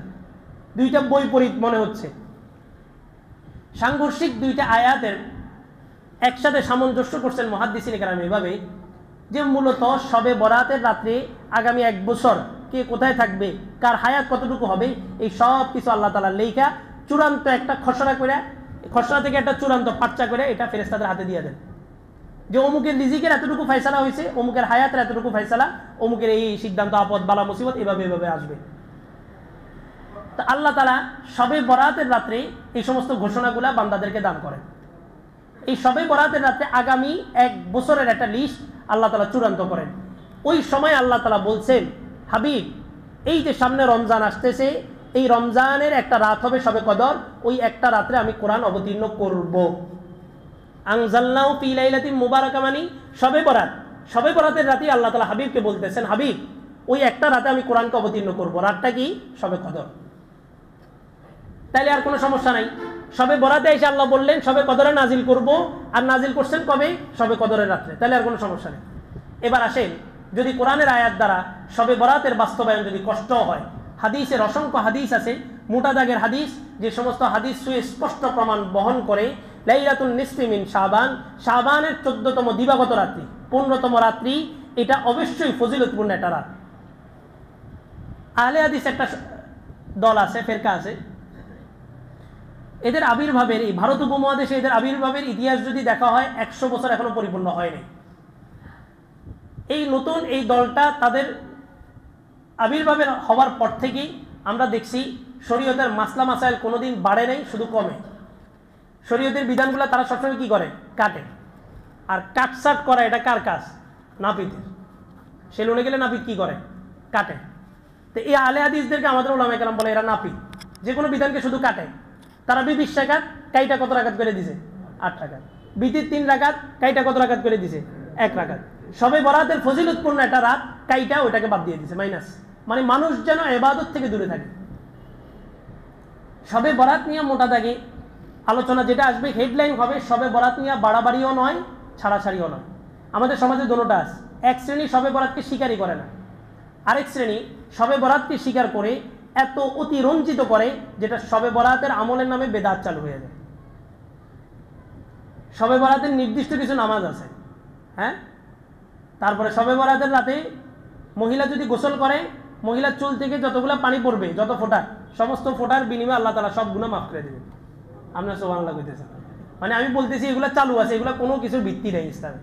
দুইটা বৈপরীত মনে হচ্ছে। সাংঘর্ষিক দুইটা আয়াতের একসাথে সামঞ্জস্য করছেন মুহাদ্দিসিনে কেরাম এভাবে যে মূলত শবে বরাতের রাত্রে আগামী 1 বছর কে কোথায় থাকবে, কার হায়াত কতটুকু হবে, এই সব কিছু আল্লাহ তাআলা লেখা চূড়ান্ত একটা খসড়া করে, খসড়া থেকে একটা চূড়ান্ত পাচ্চা করে এটা ফেরেশতাদের হাতে দিয়ে দেন যে অমুকের রিজিকের এতটুকু ফয়সালা হয়েছে, অমুকের হায়াতের এতটুকু ফয়সালা, অমুকের এই সিদ্ধান্ত, আপদ বালা মুসিবত এভাবে আসবে। তো আল্লাহ তাআলা শবে বরাতের রাত্রে এই সমস্ত ঘোষণাগুলা বান্দাদেরকে দান করেন। এই শবে বরাতের রাতে আগামী 1 বছরের একটা লিস্ট আল্লাহ তাআলা চূড়ান্ত করেন। ওই সময় আল্লাহ তাআলা বলছেন, হাবিব, এই যে সামনে রমজান আসতেছে, এই রমজানের একটা রাত হবে শবে কদর, ওই একটা রাত্রে আমি কোরআন অবতীর্ণ করব। আনজালনাহু ফি লাইলাতিন মুবারাকা মানে শবে বরাত, শবে বরাতের রাতে আল্লাহ তাআলা হাবিবকে বলতেছেন, হাবিব, ওই একটা রাতে আমি কোরআনকে অবতীর্ণ করব। রাতটা কি? শবে কদর। তাইলে আর কোনো সমস্যা নাই। শবে বরাতে এসে আল্লাহ বললেন শবে কদরে নাজিল করব, আর নাজিল করছেন কবে? শবে কদরের রাত্রে। তাহলে আর কোনো সমস্যা নেই। এবার আসেন, যদি কোরআনের আয়াত দ্বারা শবে বরাতের বাস্তবায়ন যদি কষ্ট হয়, হাদিসের অসংখ্য হাদিস আছে, মোটা দাগের হাদিস, যে সমস্ত হাদিস সুস্পষ্ট প্রমাণ বহন করে লাইলাতুন নিসফি মিন শাবান, শাবানের 14তম দিবাগত রাত্রি, 15তম রাত্রি, এটা অবশ্যই ফজিলতপূর্ণ একটা রাত। আহলে হাদিস একটা দল আছে, ফেরকা আছে, এদের আবির্ভাবের, এই ভারত উপমহাদেশে এদের আবির্ভাবের ইতিহাস যদি দেখা হয় 100 বছর এখনো পরিপূর্ণ হয়নি। এই নতুন এই দলটা তাদের আবির্ভাবের হওয়ার পর থেকেই আমরা দেখছি শরীয়তের মাসলা মাসাইল কোনোদিন বাড়ে নাই, শুধু কমে। শরীয়তের বিধানগুলো তারা সবসময় কি করে? কাটে। আর কাটসাট করা এটা কার কাজ? নাপিতের। সেলুনে গেলে নাপিত কি করে? কাটে। তো এই আহলে হাদিসদেরকে আমাদের উলামায়ে কেরাম বলে এরা নাপিত, যে কোনো বিধানকে শুধু কাটে। তারা 20 রাকাত, কাইটা কত রাকাত করে দিছে? 8 রাকাত। বিতির 3 রাকাত, কাইটা কত রাকাত করে দিছে? 1 রাকাত। শবে বরাতের ফজিলতপূর্ণ একটা রাত, কাইটা ওটাকে বাদ দিয়ে দিছে, মাইনাস। মানে মানুষ যেন ইবাদত থেকে দূরে থাকে। শবে বরাত নিয়ে মোটা দাগে আলোচনা যেটা আসবে হেডলাইন হবে শবে বরাত নিয়ে বাড়াবাড়িও নয়, ছাড়াছাড়িও নয়। আমাদের সমাজে দুটোটা আছে, এক শ্রেণী শবে বরাতকে স্বীকারই করে না, আরেক শ্রেণী শবে বরাতকে স্বীকার করে এত অতিরঞ্জিত করে যেটা শবে বরাতের আমলের নামে বেদাত চালু হয়ে যায়। শবে বরাতের নির্দিষ্ট কিছু নামাজ আছে, হ্যাঁ, তারপরে শবে বরাতের রাতে মহিলা যদি গোসল করে, মহিলার চুল থেকে যতগুলো পানি পড়বে, যত ফোঁটা, সমস্ত ফোঁটার বিনিময়ে আল্লাহ তাআলা সব গুনাহ মাফ করে দেবেন। আমরা সুবহানাল্লাহ কইতেছেন, মানে আমি বলতেছি এগুলো চালু আছে, এগুলো কোনো কিছুর ভিত্তি নেই ইসলামে।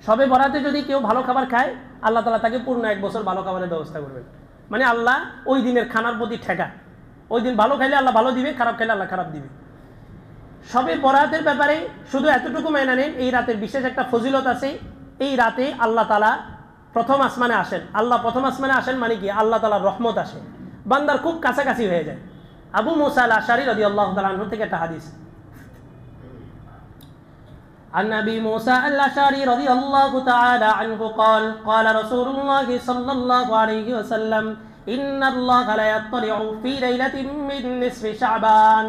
শবে বরাতে যদি কেউ ভালো খাবার খায়, আল্লাহ তাআলা তাকে পূর্ণ 1 বছর ভালো খাবারের ব্যবস্থা করবেন। মানে আল্লাহ ওই দিনের খানার প্রতি ঠেকা, ওই দিন ভালো খাইলে আল্লাহ ভালো দিবে, খারাপ খাইলে আল্লাহ খারাপ দিবে। শবে বরাতের ব্যাপারে শুধু এতটুকু মেনে নেন, এই রাতের বিশেষ একটা ফজিলত আছে। এই রাতে আল্লাহ তাআলা প্রথম আসমানে আসেন। আল্লাহ প্রথম আসমানে আসেন মানে কি, আল্লাহ তাআলার রহমত আসে, বান্দার খুব কাছাকাছি হয়ে যায়। আবু মুসা আল আশআরী রাদিয়াল্লাহু তাআলা আনহু থেকে একটা হাদিস, عن أبي موسى الأشعري رضي الله تعالى عنه قال قال رسول الله صلى الله عليه وسلم إن الله لا يطلع في ليلة من نصف شعبان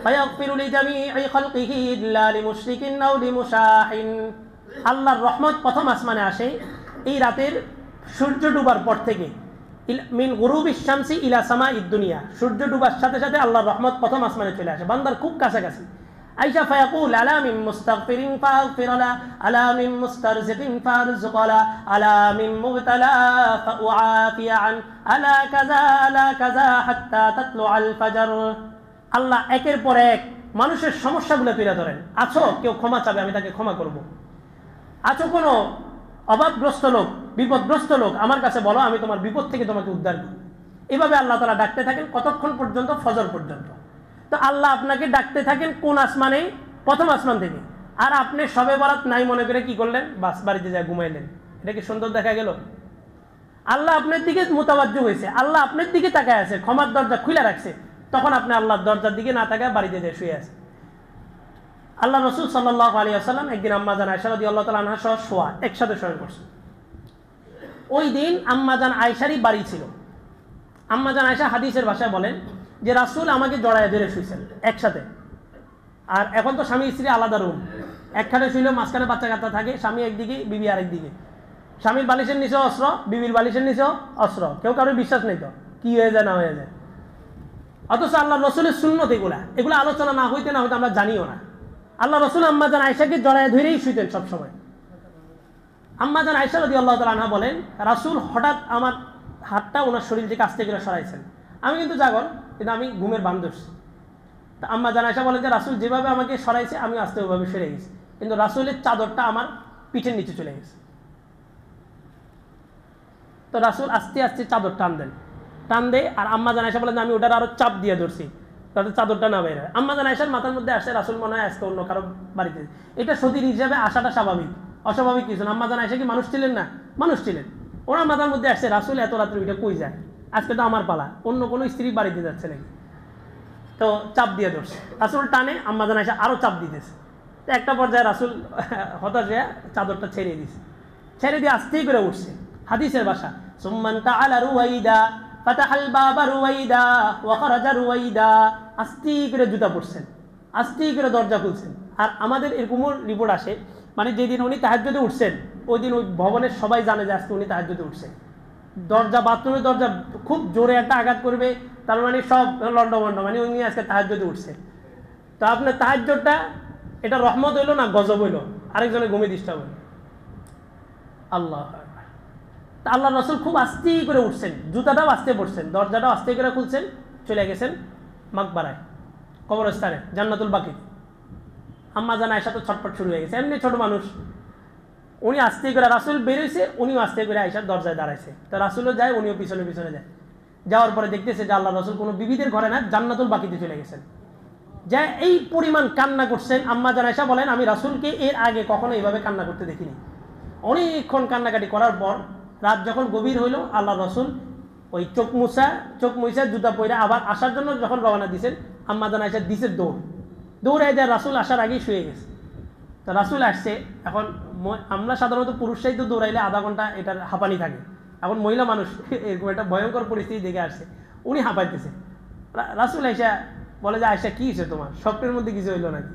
فيغفر لجميع خلقه إلا لمشرك أو لمشاح। আল্লাহর রহমত প্রথম আসমানে আসে এই রাতের সূর্য ডুবার পর থেকে, মিন গুরুবিশ শামসি ইলা সামাইদ দুনিয়া, সূর্য ডুবার সাথে সাথে আল্লাহর রহমত প্রথম আসমানে চলে আসে, বান্দার খুব কাছাকাছি। আয়েশা ফায়াকুল আলা মিন মুস্তাগফিরিন ফাগফির লা, আলা মিন মুস্তারজিকিন ফারজুক লা, আলা মিন মুবতালা ফাউআফি আন, আলা কাযা হাত্তা তাতলু আল ফাজর। আল্লাহ একের পর এক মানুষের সমস্যাগুলো তুলে ধরেন। আছো কেউ ক্ষমা চাবে, আমি তাকে ক্ষমা করব। আছো কোনো অভাবগ্রস্ত লোক, বিপদগ্রস্ত লোক, আমার কাছে বলো, আমি তোমার বিপদ থেকে তোমাকে উদ্ধার করব। এভাবে আল্লাহ তাআলা ডাকতে থাকেন কতক্ষণ পর্যন্ত? ফজর পর্যন্ত। তো আল্লাহ আপনাকে ডাকতে থাকেন কোন আসমানে? প্রথম আসমান থেকে। আর আপনি শবে বরাত নাই মনে করে কি করলেন? বাস বাড়িতে যায় ঘুমাইলেন। এটা কি সুন্দর দেখা গেল? আল্লাহ আপনার দিকে মুতাওয়াজ্জু হয়েছে, আল্লাহ আপনার দিকে তাকায় আছে, ক্ষমার দরজা খুলে রাখছে, তখন আপনি আল্লাহর দরজার দিকে না তাকায় বাড়িতে যায় শুয়ে আছে। আল্লাহ রাসূল সাল্লাল্লাহু আলাইহি ওয়াসাল্লাম একদিন আম্মা জান আয়েশা রাদিয়াল্লাহু তাআলা আনহা সহ শোয়া একসাথে শয়ন করছে। ওই দিন আম্মা জান আয়েশারই বাড়ি ছিল। আম্মা জান আয়েশা হাদিসের ভাষায় বলেন যে রাসূল আমাকে জড়ায় ধরে শুয়েছেন একসাথে। আর এখন তো স্বামী স্ত্রী আলাদা রুম, একখানে শুইলেও মাঝখানে বাচ্চা কাচ্চা থাকে, স্বামী একদিকে বিবি আরেকদিকে। স্বামীর বালিশের নিচেও অস্ত্র, বিবির বালিশের নিচেও অস্ত্র, কেউ কারোর বিশ্বাস নেই তো কি হয়ে যায় না হয়ে যায়। অথচ আল্লাহ রসুলের সুন্নত এগুলো আলোচনা না হইতে না হইতে আমরা জানিও না। আল্লাহ রসুল আম্মা জান আয়েশাকে জড়ায় ধরেই শুইতেন সবসময়। আম্মা জান আয়েশা রাদিয়াল্লাহু তাআলা আনহা বলেন রাসূল হঠাৎ আমার হাতটা ওনার শরীর থেকে আস্তে করে সরাইছেন। আমি কিন্তু জাগর, কিন্তু আমি ঘুমের ভান ধরছি। তা আম্মা জান আয়েশা বলেন যে রাসূল যেভাবে আমাকে সরাইছে আমি আস্তে ওইভাবে সরে গেছি, কিন্তু রাসূলের চাদরটা আমার পিঠের নিচে চলে গেছে। তো রাসূল আস্তে আস্তে চাদর টান দেয়, আর আম্মা জান আয়েশা বলেন আমি ওটার আরো চাপ দিয়ে ধরছি তাতে চাদরটা না বের হয়। আম্মা জান আয়েশার মাথার মধ্যে আসে রাসূল মনে হয় আজকে অন্য কারো বাড়িতে। এটা সতীর হিসাবে আসাটা স্বাভাবিক, অস্বাভাবিক কিছু না। আম্মা জান আয়েশা কি মানুষ ছিলেন না? মানুষ ছিলেন। ওনার মাথার মধ্যে আসছে রাসূল এত রাত্রে ওইটা কই যায়, আজকে তো আমার পালা, অন্য কোনো স্ত্রী বাড়িতে যাচ্ছে নাকি। তো চাপ দিয়ে ধরছে, রাসূল টানে, আম্মা জান আয়েশা আরো চাপ দিতেছে। তো একটা পর্যায়ে রাসূল হতাশ হয়ে চাদরটা ছেড়ে দিয়েছে, ছেড়ে দিয়ে আস্তেই করে উঠছে। হাদিসের ভাষা সুম্মান তাআলা রুওয়াইদা ফাতাহাল বাবা রুওয়াইদা ওয়া খারাজা রুওয়াইদা। আস্তে করে জুতা পরছেন, আস্তে করে দরজা খুলছেন। আর আমাদের এরকমও রিপোর্ট আসে, মানে যেদিন উনি তাহাজ্জুদে উঠছেন ওই দিন ওই ভবনের সবাই জানে যে আজকে উনি তাহাজ্জুদে উঠছেন। দরজা, বাথরুমের দরজা খুব জোরে একটা আঘাত করবে, তার মানে সব লন্ডভন্ড, মানে উনি আজকে তাহাজ্জুদে উঠছে। তো আপনার তাহাজ্জুদটা এটা রহমত হইলো না গজব হইলো, আরেকজনের ঘুমে ডিস্টার্ব হইল। আল্লাহ আল্লাহ রসুল খুব আস্তে করে উঠছেন, জুতাটাও আস্তে পড়ছেন, দরজাটাও আস্তে করে খুলছেন, চলে গেছেন মাকবারায়, কবরস্থানে, জান্নাতুল বাকি। আম্মা জান আয়েশা তো ছটফট শুরু হয়ে গেছে, এমনি ছোট মানুষ। উনি আস্তে করে, রাসূল বেরোইছে, উনিও আস্তে করে আয়েশার দরজায় দাঁড়াইছে। তো রাসূলও যায়, উনিও পিছনে পিছনে যায়। যাওয়ার পরে দেখতেছে যে আল্লাহ রসুল কোনো বিবিদের ঘরে না, জান্নাতুল বাকিতে চলে গেছেন। যা এই পরিমাণ কান্না করছেন, আম্মা জান আয়েশা বলেন আমি রাসূলকে এর আগে কখনো এইভাবে কান্না করতে দেখিনি। অনেকক্ষণ কান্নাকাটি করার পর রাত যখন গভীর হইল, আল্লাহ রসুল ওই চোখ মুছা জুতা পরে আবার আসার জন্য যখন রওনা দিয়েছেন, আম্মা জান আয়েশা দিছে দৌড়াই দেয়, রাসূল আসার আগেই শুয়ে গেছে। তো রাসূল আসছে, এখন আমরা সাধারণত পুরুষরাই তো দৌড়াইলে আধা ঘন্টা এটার হাঁপানি থাকে, এখন মহিলা মানুষ এরকম একটা ভয়ঙ্কর পরিস্থিতি দেখে আসছে, উনি হাঁপাইতেছে। রাসূল আয়েশা বলে যে আয়েশা কি হয়েছে তোমার, স্বপ্নের মধ্যে কিছু হইলো নাকি?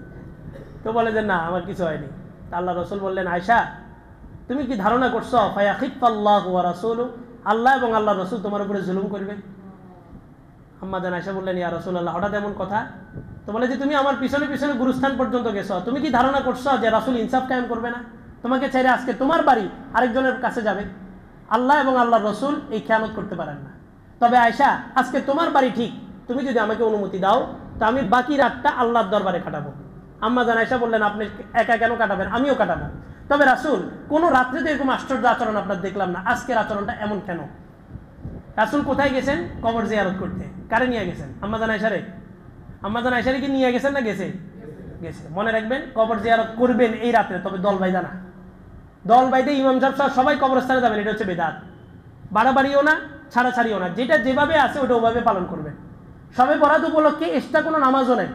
তো বলে যে না আমার কিছু হয়নি। তা আল্লাহ রাসূল বললেন আয়েশা তুমি কি ধারণা করছো ফায়াখিফাল্লাহু ওয়া রাসূলু, আল্লাহ এবং আল্লাহর রাসূল তোমার উপরে জুলুম করবে? আম্মা জান আয়েশা বললেন ইয়া রাসূলুল্লাহ হঠাৎ এমন কথা? তো বলে যে তুমি আমার পিছনে পিছনে গুরুস্থান পর্যন্ত গেছো, তুমি কি ধারণা করছো যে রাসূল ইনসাফ কায়েম করবে না? তোমাকে ছেড়ে আজকে তোমার বাড়ি আরেকজনের কাছে যাবে? আল্লাহ এবং আল্লাহর রাসূল এই খেয়ানত করতে পারেন না। তবে আয়েশা আজকে তোমার বাড়ি ঠিক, তুমি যদি আমাকে অনুমতি দাও তো আমি বাকি রাতটা আল্লাহর দরবারে কাটাবো। আম্মা জান আয়েশা বললেন আপনি একা কেন কাটাবেন, আমিও কাটাবো। তবে রাসূল কোন রাত্রে তো এরকম আশ্চর্য আচরণ আপনার দেখলাম না, আজকের আচরণটা এমন কেন? রাসূল কোথায় গেছেন? কবর জিয়ারত করতে। কারে নিয়ে গেছেন? আম্মা জান আয়েশারে। আম্মা জান আয়েশারে কি নিয়ে গেছেন না গেছে? গেছে। মনে রাখবেন কবর জিয়ারত করবেন এই রাতে, তবে দল বাইদা না। দল বাইদে ইমাম সাহেব সহ সবাই কবরস্থানে যাবেন, এটা হচ্ছে বেদাত। বাড়াবাড়িও না, ছাড়াছাড়িও না, যেটা যেভাবে আছে ওটা ওভাবে পালন করবেন। সবে বরাত উপলক্ষে এক্সট্রা কোনো নামাজও নেই।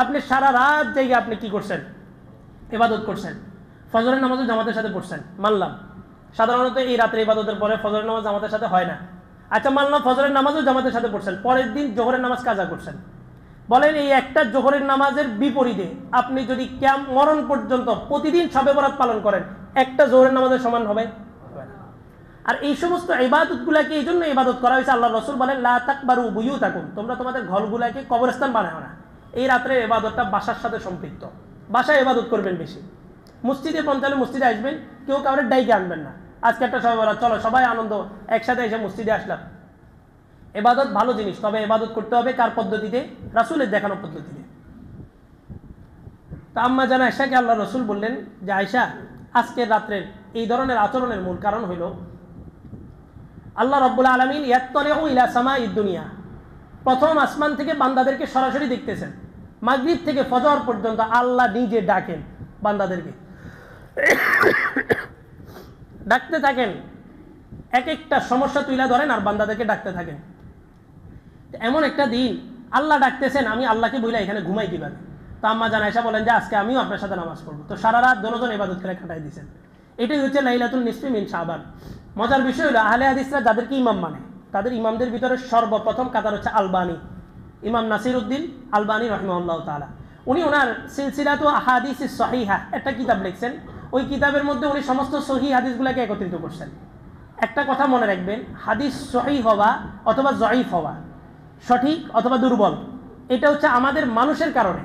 আপনি সারা রাত জায়গায় আপনি কি করছেন? ইবাদত করছেন। ফজরের নামাজও জামাতের সাথে পড়ছেন, মানলাম। সাধারণত এই রাত্রে ইবাদতের পরে ফজরের নামাজ জামাতের সাথে হয় না। আচ্ছা মানলাম ফজরের নামাজও জামাতের সাথে পড়ছেন, পরের দিন জোহরের নামাজ কাজা করছেন। বলেন এই একটা জোহরের নামাজের বিপরীতে আপনি যদি মরণ পর্যন্ত প্রতিদিন শবে বরাত পালন করেন, একটা জোহরের নামাজের সমান হবে? আর এই সমস্ত ইবাদতগুলোকে এই জন্য ইবাদত করা হয়েছে, আল্লাহ রাসূল বলেন লা তাকবারু বুয়ুতাকুম, তোমরা তোমাদের ঘরগুলোকে কবরস্থান বানাও না। এই রাত্রে ইবাদতটা বাসার সাথে সম্পৃক্ত, বাসায় ইবাদত করবেন বেশি। মসজিদে পৌঁছালে মসজিদে আসবেন, কেউ কাউরে ডাইকে আনবেন না। আজকে একটা শবে বরাত, চলো সবাই আনন্দ একসাথে এসে মসজিদে আসলাম। ইবাদত ভালো জিনিস, তবে ইবাদত করতে হবে কার পদ্ধতিতে? রাসূলের দেখানো পদ্ধতিতে। তা আম্মা জান আয়েশাকে আল্লাহ রাসূল বললেন যে আয়েশা আজকের রাত্রের এই ধরনের আচরণের মূল কারণ হইল আল্লাহ রাব্বুল আলামিন ইয়াত্তালিউ ইলা সামাঈদ দুনিয়া, প্রথম আসমান থেকে বান্দাদেরকে সরাসরি দেখতেছেন। মাগরিব থেকে ফজর পর্যন্ত আল্লাহ নিজে ডাকেন বান্দাদেরকে, ডাকতে থাকেন, এক একটা সমস্যা তুলে ধরেন আর বান্দাদেরকে ডাকতে থাকেন। এমন একটা দিন আল্লাহ ডাকতেছেন, আমি আল্লাহকে বইলা এখানে ঘুমাই কিভাবে? তো আম্মা জান আয়েশা বলেন যে আজকে আমিও আপনার সাথে নামাজ পড়বো। তো সারা রাত দুজন ইবাদত করে কাটাই দিয়েছেন। এটাই হচ্ছে লাইলাতুল নিসফি মিন শাবান। মজার বিষয় হলো আহলে হাদিসরা যাদেরকে ইমাম মানে, তাদের ইমামদের ভিতরে সর্বপ্রথম কাতার হচ্ছে আলবানী, ইমাম নাসিরউদ্দিন আলবানী রাহিমাহুল্লাহ তাআলা। উনি ওনার সিলসিলাতু আহাদিস সহিহা একটা কিতাব লিখছেন। ওই কিতাবের মধ্যে উনি সমস্ত সহিহ হাদিসগুলোকে একত্রিত করছেন। একটা কথা মনে রাখবেন, হাদিস সহিহ হওয়া অথবা জয়ীফ হওয়া, সঠিক অথবা দুর্বল, এটা হচ্ছে আমাদের মানুষের কারণে।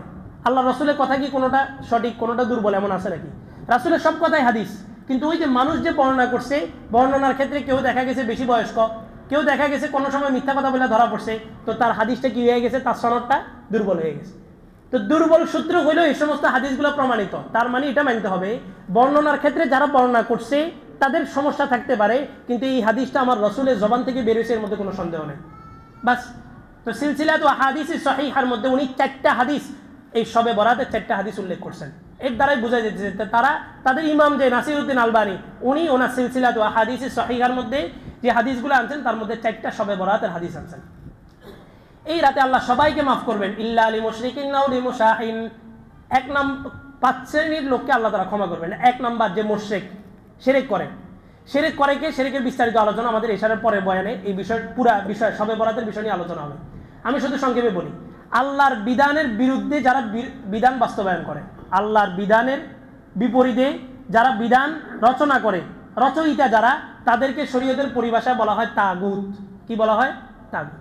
আল্লাহ রাসূলের কথা কি কোনোটা সঠিক কোনোটা দুর্বল এমন আছে নাকি? রাসূলের সব কথাই হাদিস, কিন্তু ওই যে মানুষ যে বর্ণনা করছে, বর্ণনার ক্ষেত্রে কেউ দেখা গেছে বেশি বয়স্ক, কেউ দেখা গেছে কোনো সময় মিথ্যা কথা বলে ধরা পড়ছে, তো তার হাদিসটা কি হয়ে গেছে? তার সনদটা দুর্বল হয়ে গেছে। তো দুর্বল সূত্র হইলেও এই সমস্ত হাদিসগুলো প্রমাণিত। তার মানে এটা মানতে হবে বর্ণনার ক্ষেত্রে যারা বর্ণনা করছে তাদের সমস্যা থাকতে পারে, কিন্তু এই হাদিসটা আমার রাসূলের জবান থেকে বের হয়েছে, এর মধ্যে কোনো সন্দেহ নেই। বাস। তো সিলসিলাতু আহাদিস সহিহার মধ্যে উনি 4টা হাদিস, এই শবে বরাতের 4টা হাদিস উল্লেখ করছেন। এর দ্বারাই বোঝা যাচ্ছে তারা, তাদের ইমাম যে নাসিরউদ্দিন আলবানী, উনি ওনার সিলসিলাতু আহাদিস সহিহার মধ্যে যে হাদিসগুলো আনছেন তার মধ্যে 4টা শবে বরাতের হাদিস আনছেন। এই রাতে আল্লাহ সবাইকে মাফ করবেন, ইল্লা লিল মুশরিকিন আও লিল মুশাহিন। 5 শ্রেণীর লোককে আল্লাহ তাআলা ক্ষমা করবেন। 1 নাম্বার যে মুশরিক, শিরক করে। শিরক করে কে? শিরকের বিস্তারিত আলোচনা আমাদের ইশারার পরে বয়ানে এই বিষয় পুরা বিষয় শবে বরাতের বিষয় নিয়ে আলোচনা হবে। আমি শুধু সংক্ষেপে বলি, আল্লাহর বিধানের বিরুদ্ধে যারা বিধান বাস্তবায়ন করে, আল্লাহর বিধানের বিপরীতে যারা বিধান রচনা করে, রচয়িতা যারা, তাদেরকে শরীয়তের পরিভাষায় বলা হয় তাগুত। কি বলা হয়? তাগুত।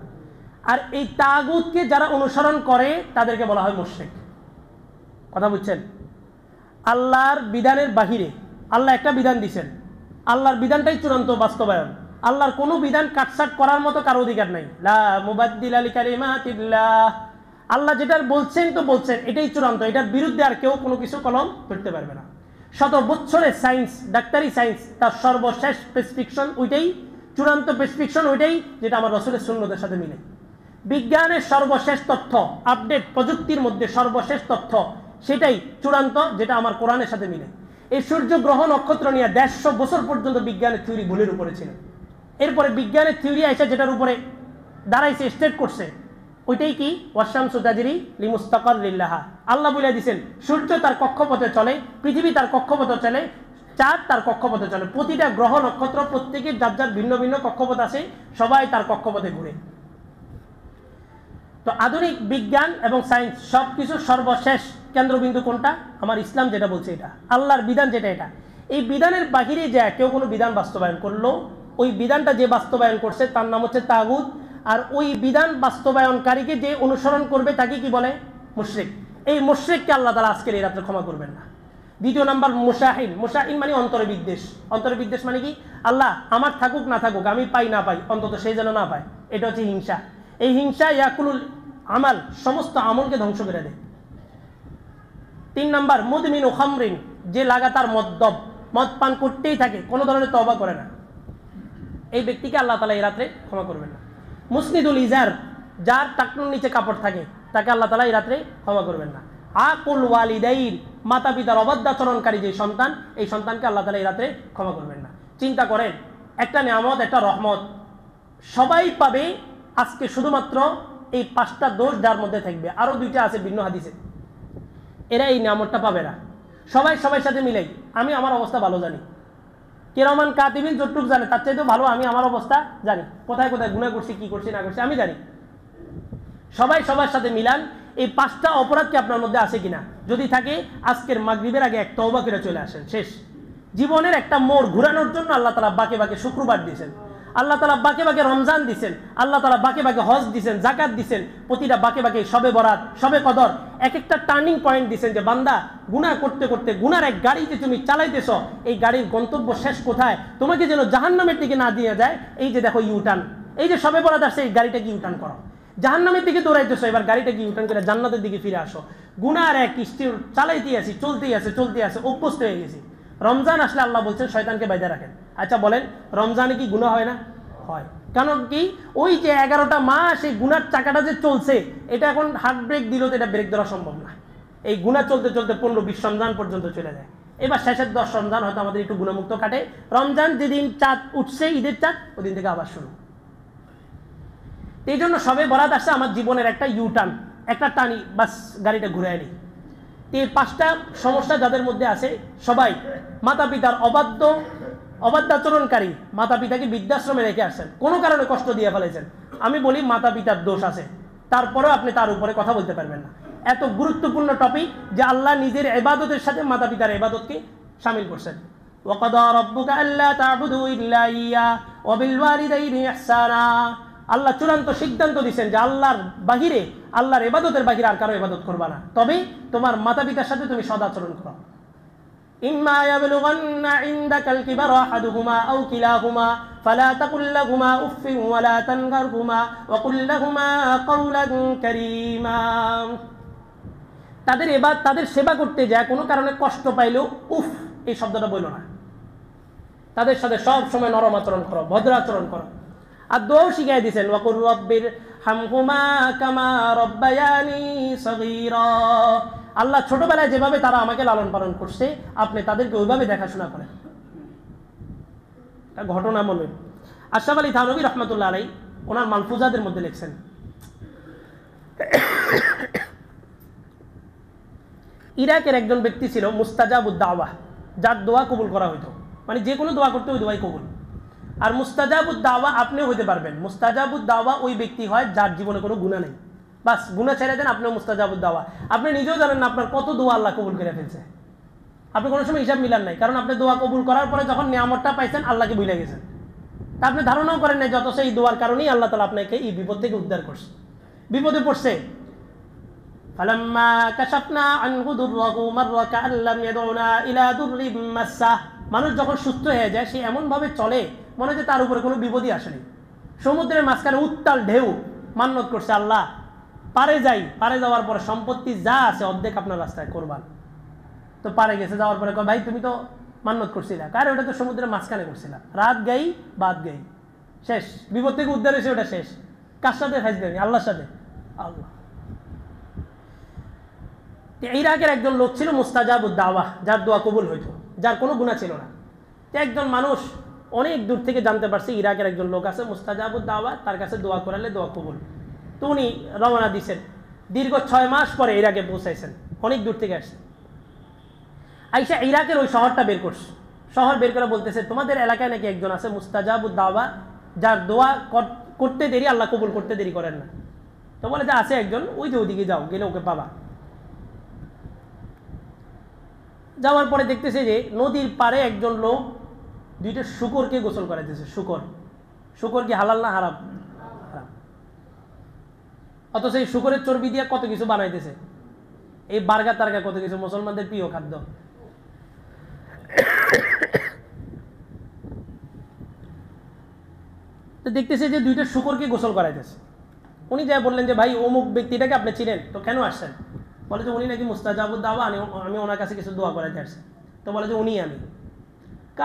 আর এই তাগুতকে যারা অনুসরণ করে তাদেরকে বলা হয় মুশরিক। কথা বুঝছেন? আল্লাহর বিধানের বাহিরে আল্লাহ একটা বিধান দিয়েছেন, আল্লাহর বিধানটাই চূড়ান্ত বাস্তবায়ন। আল্লাহর কোনো বিধান কাটছাট করার মতো কারো অধিকার নাই। লা মুবাদ্দিলা লিকালিমাতিল্লাহ। আল্লাহ যেটা বলছেন তো বলছেন, এটাই চূড়ান্ত, এটার বিরুদ্ধে আর কেউ কোনো কিছু কলম ধরতে পারবে না। শত বছরের সায়েন্স, ডাক্তারি সায়েন্স, তার সর্বশেষ প্রেসক্রিপশন ওইটাই, চূড়ান্ত প্রেসক্রিপশন ওইটাই যেটা আমার রাসূলের সুন্নতের সাথে মিলে। বিজ্ঞানের সর্বশেষ তথ্য, আপডেট প্রযুক্তির মধ্যে সর্বশেষ তথ্য সেটাই চূড়ান্ত, যেটা আমার কোরআনের সাথে মিলে। এই সূর্য গ্রহ নক্ষত্র নিয়ে 150 বছর পর্যন্ত বিজ্ঞানের থিওরি ভুলের উপরে ছিল। এরপরে বিজ্ঞানের থিওরি আইসা যেটার উপরে দাঁড়াইছে, স্টেট করছে, ওইটাই কি? ওয়াশামসু তাজরি লিমুস্তাকাররিন লাহা। আল্লাহ বলে দিয়েছেন সূর্য তার কক্ষপথে চলে, পৃথিবী তার কক্ষপথে চলে, চাঁদ তার কক্ষপথে চলে। প্রতিটা গ্রহ নক্ষত্র প্রত্যেকের যার যার ভিন্ন ভিন্ন কক্ষপথ আছে, সবাই তার কক্ষপথে ঘুরে। তো আধুনিক বিজ্ঞান এবং সায়েন্স সব কিছু সর্বশেষ কেন্দ্রবিন্দু কোনটা? আমার ইসলাম যেটা বলছে এটা, আল্লাহর বিধান যেটা, এটা এই বিধানের বাহিরে যে কেউ কোনো বিধান বাস্তবায়ন করলো, ওই বিধানটা যে বাস্তবায়ন করছে তার নাম হচ্ছে তাগুত। আর ওই বিধান বাস্তবায়নকারীকে যে অনুসরণ করবে তাকে কি বলে? মুশরিক। এই মুশরিককে আল্লাহ তাআলা আজকের এই রাত্রে ক্ষমা করবেন না। দ্বিতীয় নাম্বার মুশাহিন। মুশাহিন মানে অন্তরে বিদ্বেষ। অন্তরে বিদ্বেষ মানে কি? আল্লাহ আমার থাকুক না থাকুক, আমি পাই না পাই, অন্তত সে যেন না পায়, এটা হচ্ছে হিংসা। এই হিংসা ইয়াকুলুল আমাল, সমস্ত আমলকে ধ্বংস করে দেয়। 3 নাম্বার মুদমিনু খামরিন, যে লাগাতার মদ পান করতেই থাকে, কোনো ধরনের তওবা করে না, এই ব্যক্তিকে আল্লাহ তাআলা এই রাত্রে ক্ষমা করবেন না। মুসনিদুল ইজার, যার টাকনুর নিচে কাপড় থাকে, তাকে আল্লাহ তাআলা এই রাত্রে ক্ষমা করবেন না। আকুল ওয়ালিদাইন, মাতা পিতার অবাধ্যাচরণকারী যে সন্তান, এই সন্তানকে আল্লাহ তাআলা এই রাত্রে ক্ষমা করবেন না। চিন্তা করেন, একটা নিয়ামত, একটা রহমত সবাই পাবে, আজকে শুধুমাত্র এই 5টা দোষ যার মধ্যে থাকবে, আরো 2টা আছে ভিন্ন হাদিসে, এরা এই নিয়ামতটা পাবে না। সবাই সবার সাথে মিলাই, আমি আমার অবস্থা ভালো জানি, কিরামান কাতিবিন যতটুকু জানে তার চাইতে ভালো আমি আমার অবস্থা জানি, কোথায় কোথায় গুনাহ করছি, কি করছি না করছি আমি জানি। সবাই সবার সাথে মিলান, এই 5টা অপরাধ কি আপনার মধ্যে আছে কিনা? যদি থাকে, আজকের মাগরিবের আগে এক তওবা করে চলে আসেন, শেষ। জীবনের একটা মোড় ঘুরানোর জন্য আল্লাহ তাআলা বাকে বাকে শুক্রবার দিয়েছেন, আল্লাহ তাআলা বাকে বাকে রমজান দিয়েছেন, আল্লাহ তাআলা বাকে বাকে হজ দিয়েছেন, যাকাত দিয়েছেন, প্রতিটা বাকে বাকে শবে বরাত, শবে কদর, এক একটা টার্নিং পয়েন্ট দিয়েছেন যে বান্দা গুনাহ করতে করতে, গুনার এক গাড়ি যে তুমি চালাইতেছ, এই গাড়ির গন্তব্য শেষ কোথায়, তোমাকে যেন জাহান্নামের দিকে না দিয়ে যায়। এই যে দেখো ইউটার্ন, এই যে শবে বরাত আসছে, এই গাড়িটাকে ইউটার্ন করো, জাহান্নামের দিকে দৌড়াইতেছো, এবার গাড়িটাকে ইউটার্ন করে জান্নাতের দিকে ফিরে আসো। গুনার এক স্টির চালাইতেই আছি, চলতেই আছে, অভ্যস্ত হয়ে গেছি। রমজান আসলে আল্লাহ বলছেন শয়তানকে বাইরে রাখেন। আচ্ছা বলেন, রমজানে কি গুনাহ হয় না? হয়। কারণ কি? ওই যে 11টা মাস এই গুনার চাকাটা যে চলছে, এটা এখন হার্ট ব্রেক দিলেও তো এটা ব্রেক ধরা সম্ভব না। এই গুনাহ চলতে চলতে 15-20 রমজান পর্যন্ত চলে যায়। এবার শেষের 10 রমজান হয়তো আমাদের একটু গুনাহমুক্ত কাটে। রমজান যেদিন চাঁদ উঠছে, ঈদের চাঁদ, ওদিন থেকে আবার শুরু। এই জন্য সবে বরাত আসছে আমার জীবনের একটা ইউটার্ন, একটা টানি, বাস গাড়িটা ঘুরে আনি। এই 5টা সমস্যা যাদের মধ্যে আছে, সবাই মাতা পিতার অবাধ্যাচরণকারী, মাতা পিতাকে বৃদ্ধাশ্রমে রেখে আসছেন, কোনো কারণে কষ্ট দিয়ে ফেলেছেন। আমি বলি মাতা পিতার দোষ আছে, তারপরেও আপনি তার উপরে কথা বলতে পারবেন না। এত গুরুত্বপূর্ণ টপিক যে আল্লাহ নিজের ইবাদতের সাথে মাতা পিতার ইবাদতকে শামিল করছেন। ওয়াকাদা রাব্বুকা আল্লা তা'বুদু ইল্লা ইয়্যা ওয়া বিল ওয়ালিদাইনি ইহসানা। আল্লাহ চূড়ান্ত সিদ্ধান্ত দিয়েছেন যে আল্লাহর বাহিরে, আল্লাহর ইবাদতের বাহিরে আর কারো ইবাদত করবা না, তবে তোমার মাতা পিতার সাথে তুমি সদাচরণ করো। ইম্মা ইয়াবলুগান্না ইনদাকাল কিবারা আহাদুহুমা আও কিলাহুমা ফালা তাকুল লাহুমা উফফিন ওয়া লা তানহারহুমা ওয়া কুল লাহুমা কাওলান কারীমা। তাদের সেবা করতে যায় কোনো কারণে কষ্ট পাইলেও উফ এই শব্দটা বলো না। তাদের সাথে সব সময় নরম আচরণ করো, ভদ্র আচরণ করো। আর দোয়াও শিখিয়ে দিয়েছেন, ওয়াকুর রব্বির হামহুমা কামা রব্বায়ানি সগীরা। আল্লাহ ছোটবেলায় যেভাবে তারা আমাকে লালন পালন করছে, আপনি তাদেরকে ওইভাবে দেখাশোনা করেন। ঘটনা মনে, আশরাফ আলী থানভী রহমতুল্লাহ আলাইহি ওনার মালফুজাদের মধ্যে লিখছেন, ইরাকের একজন ব্যক্তি ছিল মুস্তাজাবুদ দাওয়া, যার দোয়া কবুল করা হইতো, মানে যে কোনো দোয়া করতে ওই দোয়াই কবুল। আর মুস্তাজাবুদ দাওয়া আপনিও হইতে পারবেন। মুস্তাজাবুদ দাওয়া ওই ব্যক্তি হয় যার জীবনে কোনো গুনাহ নেই, বাস গুনাহ ছেড়ে দেন, আপনিও মুস্তাজাবুদ দাওয়া। আপনি নিজেও জানেন না আপনার কত দোয়া আল্লাহ কবুল করে ফেলছে, আপনি কোনো সময় হিসাব মিলান নাই, কারণ আপনি দোয়া কবুল করার পরে যখন নিয়ামতটা পাইছেন আল্লাহকে ভুলে গেছেন, তা আপনি ধারণাও করেন নাই যত সেই দোয়ার কারণেই আল্লাহ তাআলা আপনাকে এই বিপদ থেকে উদ্ধার করছে। বিপদে পড়ছে, ফালাম্মা কাশাফনা আনহু দুররাহু মাররা কাআল্লাম ইয়াদউনা ইলা দুররিম মাসসাহ। মানুষ যখন সুস্থ হয়ে যায় সে এমন ভাবে চলে মনে হয় তার উপরে কোনো বিপদই আসেনি। সমুদ্রের মাঝখানে উত্তাল ঢেউ, মান্নত করছে আল্লাহ পারে যাই, পারে যাওয়ার পরে সম্পত্তি যা আছে অর্ধেক আপনার রাস্তায় করবান। তো পারে গেছে, যাওয়ার পরে ভাই তুমি তো মান্নত করছিলা, কারণ ওটা তো সমুদ্রের মাঝখানে করছিলা, রাত গাই বাদ গাই, শেষ। বিপদ থেকে উদ্ধার হয়েছে, ওটা শেষ। কার সাথে ফাইজ দেয়নি? আল্লাহর সাথে। আল্লাহ। ইরাকের একজন লোক ছিল মুস্তাজাবুদ দাওয়া, যার দোয়া কবুল হইতো, যার কোনো গুনাহ ছিল না। একজন মানুষ অনেক দূর থেকে জানতে পারছে ইরাকের একজন লোক আছে মুস্তাজাবুদ দাওয়া, তার কাছে দোয়া করালে দোয়া কবুল। তো উনি রওনা দিয়েছেন, দীর্ঘ 6 মাস পরে ইরাকে পৌঁছাইছেন, অনেক দূর থেকে আসছে। আইসা ইরাকের ওই শহরটা বের করছে, শহর বের করে বলতেছে তোমাদের এলাকায় নাকি একজন আছে মুস্তাজাবুদ দাওয়া, যার দোয়া করতে দেরি আল্লাহ কবুল করতে দেরি করেন না। তো বলে যে আছে একজন, ওই যে ওদিকে যাও, গেলে ওকে পাবা। যাওয়ার পরে দেখতেছে যে নদীর পাড়ে একজন লোক দুইটা শূকরকে গোসল করাইতেছে। শূকর কি হালাল না হারাম? হারাম। অথচ এই শূকরের চর্বি দিয়ে কত কিছু বানাইতেছে, এই বার্গা তার্গা কত কিছু, মুসলমানদের প্রিয় খাদ্য। তো দেখতেছে যে দুইটা শূকরকে গোসল করাইতেছে। উনি যা বললেন যে ভাই অমুক ব্যক্তিটাকে আপনি চিনেন? তো কেন আসছেন? বলে যে উনি নাকি মুস্তাজাবুদ দাওয়া, আমি ওনার কাছে কিছু দোয়া করাইতে আসছি। তো বলে যে উনি আমি।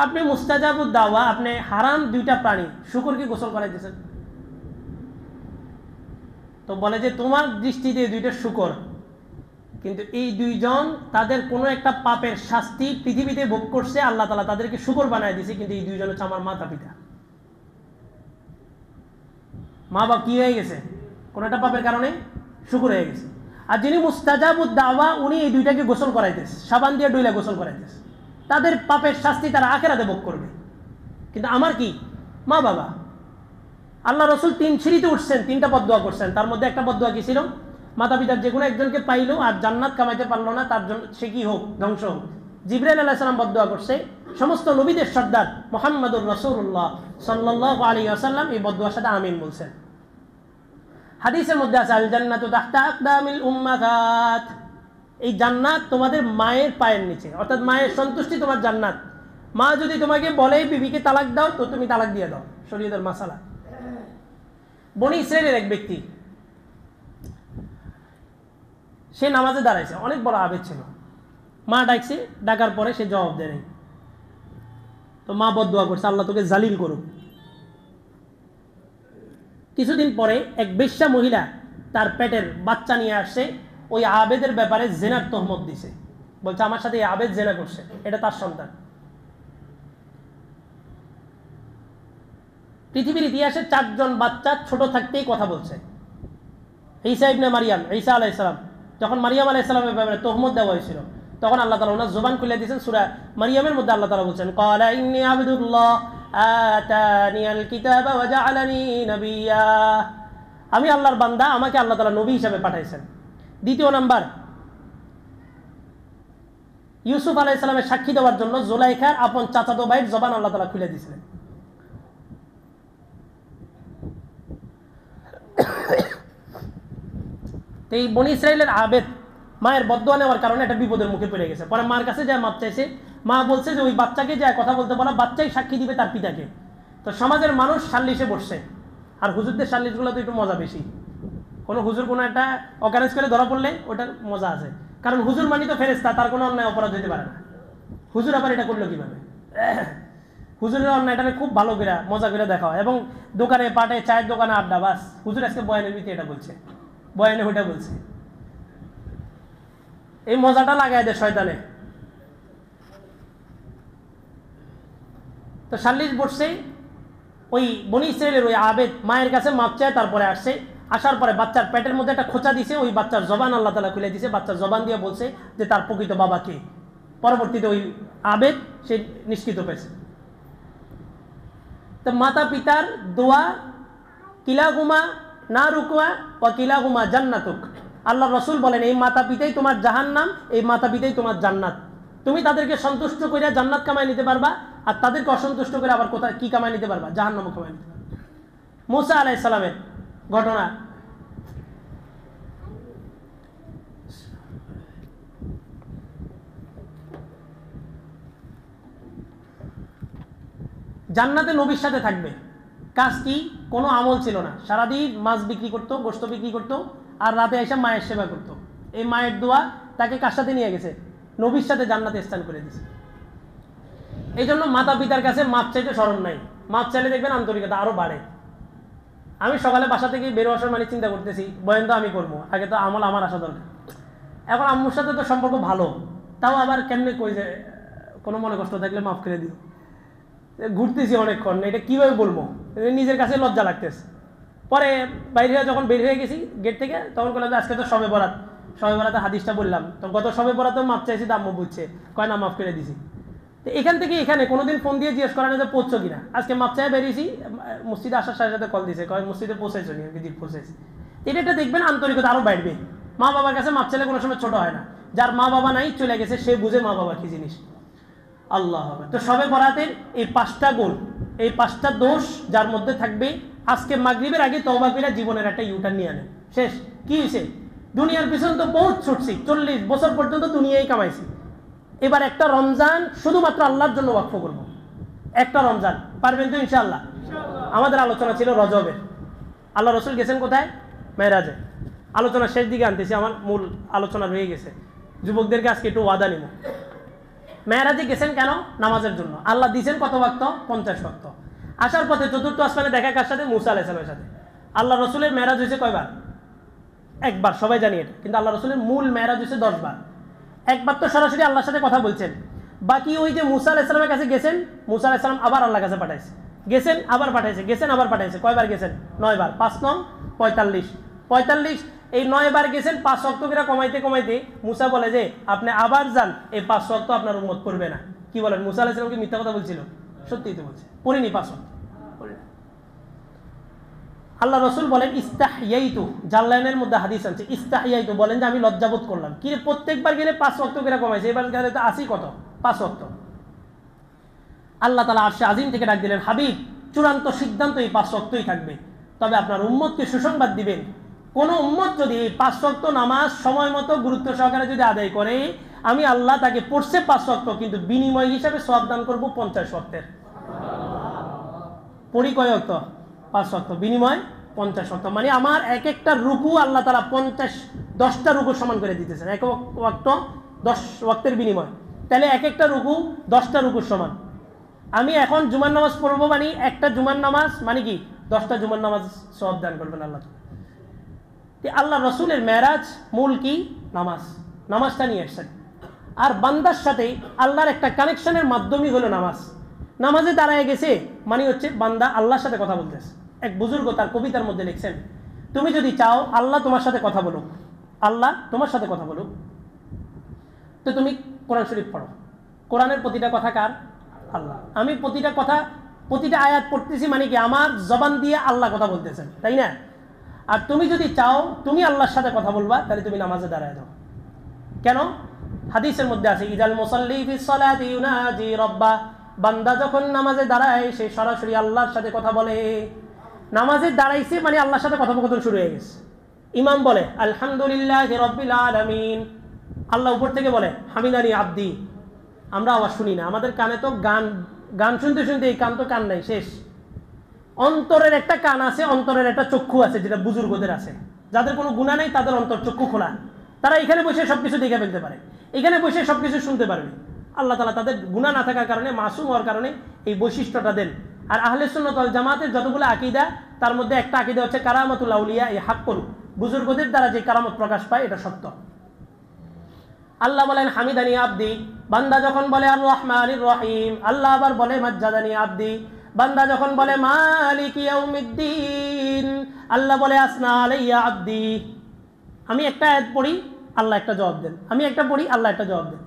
আপনি মুস্তাজাবুদ দাওয়া, আপনি হারাম দুইটা প্রাণী শূকরকে গোসল করাইতেছেন। তো বলে যে তোমার দৃষ্টিতে দুইটা শূকর, কিন্তু এই দুইজন তাদের কোনো একটা পাপের শাস্তি পৃথিবীতে ভোগ করছে, আল্লাহ তাআলা তাদেরকে শূকর বানায় দিয়েছে, কিন্তু এই দুইজন হচ্ছে আমার মাতা পিতা। মা বাপ কি হয়ে গেছে? কোন একটা পাপের কারণে শূকর হয়ে গেছে। আর যিনি মুস্তাজাবুদ দাওয়া, উনি এই দুইটাকে গোসল করাইতেছে, সাবান দিয়ে ডুইলা গোসল করাইতেছে। তাদের পাপের শাস্তি তারা আখিরাতে ভোগ করবে, কিন্তু আমার কি মা বাবা। আল্লাহ রসুল 3 সিঁড়িতে উঠছেন, 3টা বদদোয়া করছেন। তার মধ্যে একটা বদদোয়া কি ছিল? মাতা পিতার যে কোনো একজনকে পাইলো আর জান্নাত কামাইতে পারলো না, তার জন্য সে কি হোক, ধ্বংস হোক। জিবরাইল আলাইহিস সালাম বদদোয়া করছে। সমস্ত নবীদের সর্দার মুহাম্মদুর রাসূলুল্লাহ সাল্লাল্লাহু আলাইহি ওয়াসাল্লাম এই বদদোয়ার সাথে আমিন বলছেন। হাদিসের মধ্যে আছে আল জান্নাতু তাহতা আকদামিল উম্মাহাত, এই জান্নাত তোমাদের মায়ের পায়ের নিচে, অর্থাৎ মায়ের সন্তুষ্টি তোমার জান্নাত। মা যদি তোমাকে বলে বিবিকে তালাক দাও, তো তুমি তালাক দিয়ে দাও, শরীয়তের মাসালা। বনি ইসরাইলের এক ব্যক্তি, সে নামাজে দাঁড়াইছে, অনেক বড় আবেদ ছিল। মা ডাকছে, ডাকার পরে সে জবাব দেয় নাই। তো মা বদদোয়া করছে, আল্লাহ তোকে জালিল করুক। কিছুদিন পরে এক বেশ্যা মহিলা তার পেটের বাচ্চা নিয়ে আসছে, ওই আবেদের ব্যাপারে জেনার তহমত দিছে, বলছে আমার সাথে এই আবেদ জেনা করছে, এটা তার সন্তান। পৃথিবীর ইতিহাসে 4 জন বাচ্চা ছোট থাকতেই কথা বলছে। ঈসা ইবনে মারিয়াম, ঈসা আলাইহিস সালাম, যখন মারিয়াম আলাইহিস সালামের ব্যাপারে তহমত দেওয়া হয়েছিল, তখন আল্লাহ তাআলা ওনার জবান খুলে দিয়েছেন। সূরা মারিয়ামের মধ্যে আল্লাহ তাআলা বলছেন, ক্বালা ইন্নী আবদুল্লাহ আতানিয়াল কিতাবা ওয়া জাআলানি নাবিয়্যা, আমি আল্লাহর বান্দা, আমাকে আল্লাহ তাআলা নবী হিসেবে পাঠাইছেন। দ্বিতীয় নাম্বার, ইউসুফ আলাইহিস সালামের সাক্ষী দেওয়ার জন্য জুলাইখার আপন চাচাতো ভাইয়ের জবান আল্লাহ তাআলা খুলে দিয়েছিলেন। এই বনি ইসরাইলের আবেদ মায়ের বদদোয়া নেওয়ার কারণে একটা বিপদের মুখে পড়ে গেছে। পরে মার কাছে যায় মাপ চাইছে। মা বলছে যে ওই বাচ্চাকে যায় কথা বলতে বলা, বাচ্চাই সাক্ষী দিবে তার পিতাকে। তো সমাজের মানুষ সাল্লিশে বসছে, আর হুজুরদের সাল্লিশগুলো তো একটু মজা বেশি। কোনো হুজুর কোনো একটা অকারেন্স করে ধরা পড়লে ওটার মজা আছে, কারণ হুজুর মানি তো ফেরেশতা, তার কোনো অন্যায় অপরাধ হতে পারে না। হুজুর আবার এটা করলো কিভাবে? হুজুরের অন্যায়টাকে খুব ভালো করে মজা করে দেখাও, এবং দোকানে পাটে, চায়ের দোকানে আড্ডা, বাস হুজুর আজকে বয়ানের ভিতরে এটা বলছে, বয়ানে ওইটা বলছে। এই মজাটা লাগাই দেয় শয়তানে। তো সাল্লিশ বসছে, ওই বনি ইসরাইলের ওই আবেদ মায়ের কাছে মাপ চায়, তারপরে আসছে। আসার পরে বাচ্চার পেটের মধ্যে একটা খোঁচা দিছে, ওই বাচ্চার জবান আল্লাহ তাআলা খুলে দিছে। বাচ্চার জবান দিয়ে বলছে যে তার প্রকৃত বাবা কে। পরবর্তীতে ওই আবেদ সে নিষ্কৃত পেয়েছে। তো মাতা পিতার দোয়া, কিলাহুমা না রুকুয়া ওয়া কিলাহুমা জান্নাতুক, আল্লাহ রসুল বলেন এই মাতা পিতাই তোমার জাহান্নাম, এই মাতা পিতাই তোমার জান্নাত। তুমি তাদেরকে সন্তুষ্ট করে জান্নাত কামাই নিতে পারবা, আর তাদেরকে অসন্তুষ্ট করে আবার কোথায় কি কামাই নিতে পারবা? জাহান্নামও কামাই নিতে পারবা। মুসা আলাইহিস সালামের ঘটনা, জান্নাতে নবীর সাথে থাকবে। কাজ কি? কোনো আমল ছিল না, সারাদিন মাছ বিক্রি করতো, গোশত বিক্রি করতো, আর রাতে এসে মায়ের সেবা করতো। এই মায়ের দোয়া তাকে কার সাথে নিয়ে গেছে? নবীর সাথে জান্নাতে স্থান করে দিয়েছে। এই জন্য মাতা পিতার কাছে মাপ চাইতে শরম নাই। মাপ চাইলে দেখবেন আন্তরিকতা আরো বাড়ে। আমি সকালে বাসা থেকে বের আসার মানে চিন্তা করতেছি বয়ান তো আমি করবো, আগে তো আমল আমার আসা দরকার। এখন আম্মুর সাথে তো সম্পর্ক ভালো, তাও আবার কেমনে কই যে কোনো মনে কষ্ট থাকলে মাফ করে দিও। ঘুরতেছি অনেকক্ষণ, এটা কীভাবে বলবো, নিজের কাছে লজ্জা লাগতেছে। পরে বাইরে হয়ে যখন বের হয়ে গেছি গেট থেকে, তখন বললাম আজকে তো শবে বরাত, শবে বরাতে হাদিসটা বললাম, তো গত শবে বরাতেও মাপ চাইছি, তো আম্মু বুঝছে, কয় না মাফ করে দিছি। তো এখান থেকে এখানে কোনোদিন ফোন দিয়ে জিজ্ঞেস করা না যে পৌঁছো কিনা। আজকে মাপ চাই বেরিয়েছি, মসজিদে আসার সাথে সাথে কল দিয়েছে, কয় মসজিদে পৌঁছাইছো নি? আমি জি পৌঁছাইছি। এটা দেখবেন আন্তরিকতা আরো বাড়বে। মা বাবার কাছে মাপ চাইলে কোনো সময় ছোট হয় না। যার মা বাবা নাই চলে গেছে সে বুঝে মা বাবা কি জিনিস। আল্লাহ। তো শবে বরাতের এই 5টা গুণ, এই 5টা দোষ যার মধ্যে থাকবে, আজকে মাগরিবের আগে তওবা করে জীবনের একটা ইউটার্ন নিয়ে আনেন। শেষ কি হয়েছে? দুনিয়ার পিছনে তো বহুত ছুটছি, 40 বছর পর্যন্ত দুনিয়ায় কামাইছি, এবার একটা রমজান শুধুমাত্র আল্লাহর জন্য ওয়াকফ করব। একটা রমজান পারবেন তো ইনশাআল্লাহ? আমাদের আলোচনা ছিল রজবের। আল্লাহ রসুল গেছেন কোথায়? মেরাজে। আলোচনা শেষ দিকে আনতেছি, আমার মূল আলোচনা রয়ে গেছে। যুবকদেরকে আজকে একটু ওয়াদা নিব। মেরাজে গেছেন কেন? নামাজের জন্য। আল্লাহ দিয়েছেন কত ওয়াক্ত? 50 ওয়াক্ত। আসার পথে চতুর্থ আসমানে দেখা কার সাথে? মুসা আলাইহিস সালামের সাথে। আল্লাহ রসুলের মেরাজ হয়েছে কয়বার? একবার, সবাই জানি এটা। কিন্তু আল্লাহ রসুলের মূল মেরাজ হয়েছে 10 বার। একবার তো সরাসরি আল্লাহর সাথে কথা বলছেন, বাকি ওই যে মুসা আলাইহিস সালামের কাছে গেছেন, মুসা আলাইহিস সালাম আবার আল্লাহর কাছে পাঠাইছে, গেছেন আবার পাঠাইছে, গেছেন আবার পাঠাইছে। কয়বার গেছেন? 9 বার। 5 নং 45। এই 9 বার গেছেন। 5 ওয়াক্ত করে কমাইতে কমাইতে মুসা বলে যে আপনি আবার যান, এই 5 ওয়াক্ত আপনার উম্মত পড়বে না। কি বলেন? মুসা আলাইহিস সালাম কি মিথ্যা কথা বলছিল? সত্যিই তো বলছে, পড়িনি 5 ওয়াক্ত। আল্লাহ রসুল বলেন ইস্তাহিয়াইতু, জাল্লাইনের মধ্যে হাদিস আছে, ইস্তাহিয়াইতু বলেন যে আমি লজ্জাবোধ করলাম। কি প্রত্যেকবার গেলে 5 ওয়াক্ত করে কমাইছে, এবার গেলে তো আসি কত? 5 ওয়াক্ত। আল্লাহ তাআলা আরশে আজিম থেকে ডাক দিলেন, হাবিব চূড়ান্ত সিদ্ধান্ত এই 5 ওয়াক্তই থাকবে, তবে আপনার উম্মতকে সুসংবাদ দিবেন, কোন উম্মত যদি এই 5 ওয়াক্ত নামাজ সময় মতো গুরুত্ব সহকারে যদি আদায় করে, আমি আল্লাহ তাকে পড়ছে 5 ওয়াক্ত, কিন্তু বিনিময় হিসাবে সওয়াব দান করব 50 ওয়াক্তের। পড়ি কয় ওয়াক্ত? 5 ওয়াক্ত, বিনিময় 50 ওয়াক্ত। মানে আমার এক একটা রুকু আল্লাহ তাআলা 10টা রুকু সমান করে দিতেছেন। এক ওয়াক্ত 10 ওয়াক্তের বিনিময়, তাহলে এক একটা রুকু 10টা রুকুর সমান। আমি এখন জুমার নামাজ পড়বো, মানে একটা জুমার নামাজ মানে কি 10টা জুমার নামাজ সওয়াব দান করবেন আল্লাহ। আল্লাহ রসুলের মেরাজ মূল কি? নামাজ। নামাজটা নিয়ে আসছেন। আর বান্দার সাথে আল্লাহর একটা কানেকশনের মাধ্যমই হলো নামাজ। নামাজে দাঁড়ায় গেছে মানে হচ্ছে বান্দা আল্লাহর সাথে কথা বলতেছে। এক বুজুর্গ তার কবিতার মধ্যে লিখছেন, তুমি যদি চাও আল্লাহ তোমার সাথে কথা বলুক, আল্লাহ তোমার সাথে কথা বলুক, তো তুমি কোরআন শরীফ পড়ো। কোরআনের প্রতিটা কথা কার? আল্লাহ। আমি প্রতিটা কথা, প্রতিটা আয়াত পড়তেছি মানে কি আমার জবান দিয়ে আল্লাহ কথা বলতেছেন, তাই না? আর তুমি যদি চাও তুমি আল্লাহর সাথে কথা বলবা, তাহলে তুমি নামাজে দাঁড়ায় যাও। কেন? হাদিসের মধ্যে আছে, ইদাল মুসাল্লি ফিস সালাতি ইউনাজি রাব্বা, বান্দা যখন নামাজে দাঁড়ায় সে সরাসরি আল্লাহর সাথে কথা বলে। নামাজে দাঁড়াইছে মানে আল্লাহর সাথে কথোপকথন শুরু হয়ে গেছে। ইমাম বলে আলহামদুলিল্লাহি রাব্বিল আলামিন, আল্লাহ উপর থেকে বলে হামিদানি আব্দি। আমরা আওয়াজ শুনি না, আমাদের কানে তো গান শুনতে শুনতে এই কান তো কান নাই, শেষ। অন্তরের একটা কান আছে, অন্তরের একটা চক্ষু আছে, যেটা বুজুর্গদের আছে, যাদের কোনো গুনাহ নাই তাদের অন্তর চক্ষু খোলা, তারা এখানে বসে সবকিছু দেখে ফেলতে পারে, এখানে বসে সবকিছু শুনতে পারবে। আল্লাহ তাআলা তাদের গুনাহ না থাকার কারণে, মাসুম হওয়ার কারণে এই বৈশিষ্ট্যটা দেন। আর আহলে সুন্নাত ওয়াল জামাতের যতগুলো আকীদা, তার মধ্যে একটা আকীদা হচ্ছে কারামাতুল আউলিয়া, এই হাক্কুন, বুজুর্গদের দ্বারা যে কারামত প্রকাশ পায় এটা সত্য। আল্লাহ বলেন হামিদানি আব্দি, বান্দা যখন বলে আর রহমানির রহিম। আল্লাহ আবার বলে মাজ্জাদানি আব্দি, বান্দা যখন বলে মালিকি ইয়াউমিদ্দিন। আল্লাহ বলে আসনা আলাইয়া আব্দি। আমি একটা আয়াত পড়ি, আল্লাহ একটা জবাব দেন, আমি একটা পড়ি, আল্লাহ একটা জবাব দেন।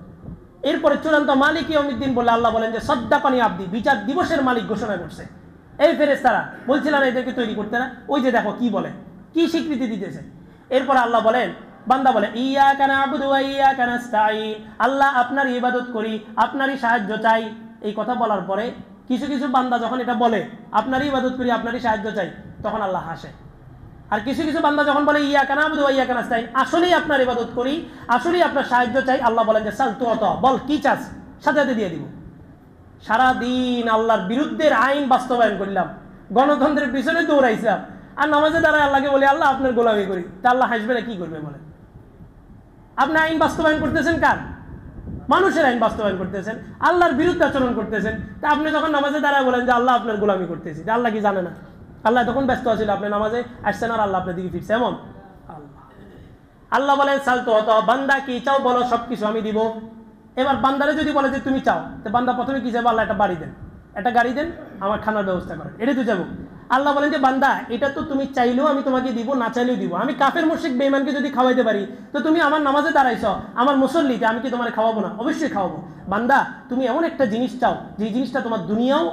এরপরে চূড়ান্ত মালিকি ইয়াউমিদ্দিন বলে আল্লাহ বলেন যে সাদ্দাকানি আব্দি, বিচার দিবসের মালিক ঘোষণা করছে। এই ফেরেশতারা বলছিল না এদেরকে তৈরি করতে না, ওই যে দেখো কি বলে, কি স্বীকৃতি দিতেছে। এরপরে আল্লাহ বলেন, বান্দা বলে ইয়াকা না'বুদু ওয়া ইয়াকা নাস্তাঈন, আল্লাহ আপনার ইবাদত করি, আপনারই সাহায্য চাই। এই কথা বলার পরে কিছু কিছু বান্দা যখন এটা বলে আপনারই ইবাদত করি, আপনারই সাহায্য চাই, তখন আল্লাহ হাসে। আর কিছু কিছু বান্দা যখন বলে ইয়াকা না'বুদু ওয়া ইয়াকা নাস্তাঈন, আসলেই আপনার ইবাদত করি, আসলেই আপনার সাহায্য চাই, আল্লাহ বলেন যে সাল তু'তা, বল কি চাস, সাথে সাথে দিয়ে দিব। সারাদিন আল্লাহর বিরুদ্ধের আইন বাস্তবায়ন করলাম, গণতন্ত্রের পিছনে দৌড়াইছিলাম, আর নামাজে দাঁড়ায় আল্লাহকে বলে আল্লাহ আপনার গোলামি করি, তা আল্লাহ হাসবে না, কি করবে বলে? আপনি আইন বাস্তবায়ন করতেছেন কার? মানুষের আইন বাস্তবায়ন করতেছেন, আল্লাহর বিরুদ্ধে আচরণ করতেছেন। তা আপনি যখন নামাজে দাঁড়ায় বলেন যে আল্লাহ আপনার গোলামি করতেছি, আল্লাহ কি জানে না? আল্লাহ তখন ব্যস্ত আছিল, আপনি নামাজে আসছেন আর আল্লাহ আপনার দিকে ফিরছে, এমন? আল্লাহ বলেন সাল তু'তা, বান্দা কি চাও বলো, সবকিছু আমি দিব। এবার বান্দারে যদি বলে যে তুমি চাও, তো বান্দা প্রথমে কি চাইবো? আল্লাহ একটা বাড়ি দেন, একটা গাড়ি দেন, আমার খানার ব্যবস্থা করেন, এটাই তো যাবো। আল্লাহ বলেন যে বান্দা এটা তো তুমি চাইলেও আমি তোমাকে দিব, না চাইলেও দিব। আমি কাফের মুশরিক বেঈমানকে যদি খাওয়াইতে পারি, তো তুমি আমার নামাজে দাঁড়াইছো, আমার মুসল্লিতে, আমি কি তোমার খাওয়াবো না? অবশ্যই খাওয়াবো। বান্দা তুমি এমন একটা জিনিস চাও যে জিনিসটা তোমার দুনিয়াও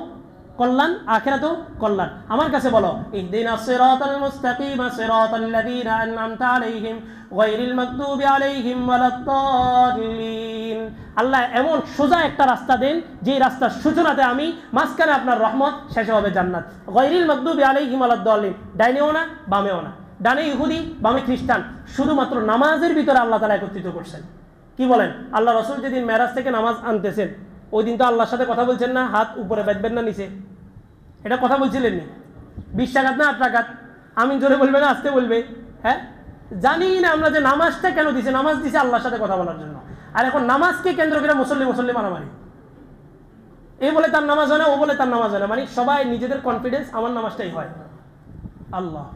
কল্যাণ, আখিরাতেও কল্যাণ। আমার কাছে বলো, ইহদিনাস সিরাতাল মুস্তাকিম সিরাতাল্লাযীনা আন'আমতা আলাইহিম গায়রিল মাগদুবি আলাইহিম ওয়ালাদ-দাল্লিন। আল্লাহ এমন সোজা একটা রাস্তা দেন যে রাস্তার সূচনাতে আমি, মাঝখানে আপনার রহমত, শেষে হবে জান্নাত। গায়রিল মাগদুবি আলাইহিম ওয়ালাদ-দাল্লিন, ডাইনেও না বামেও না, ডানে ইহুদি বামে খ্রিস্টান, শুধুমাত্র নামাজের ভিতরে আল্লাহ তাআলা একত্রিত করছেন। কি বলেন? আল্লাহ রাসূল যেদিন মেরাজ থেকে নামাজ আনতেছেন, ওই দিন তো আল্লাহর সাথে কথা বলছেন না, হাত উপরে বাঁধবেন না নিচে, এটা কথা বলছিলেন নি? 20 টাকাত না 8 টাকাত? আমিন জোরে বলবে না আস্তে বলবে? হ্যাঁ, জানি না আমরা যে নামাজটা কেন দিছি। নামাজ দিছে আল্লাহর সাথে কথা বলার জন্য। আর এখন নামাজকে কেন্দ্র করে মুসল্লি মারামারি, এ বলে তার নামাজ হয় না, ও বলে তার নামাজ হয় না, মানে সবাই নিজেদের কনফিডেন্স, আমার নামাজটাই হয়। আল্লাহ,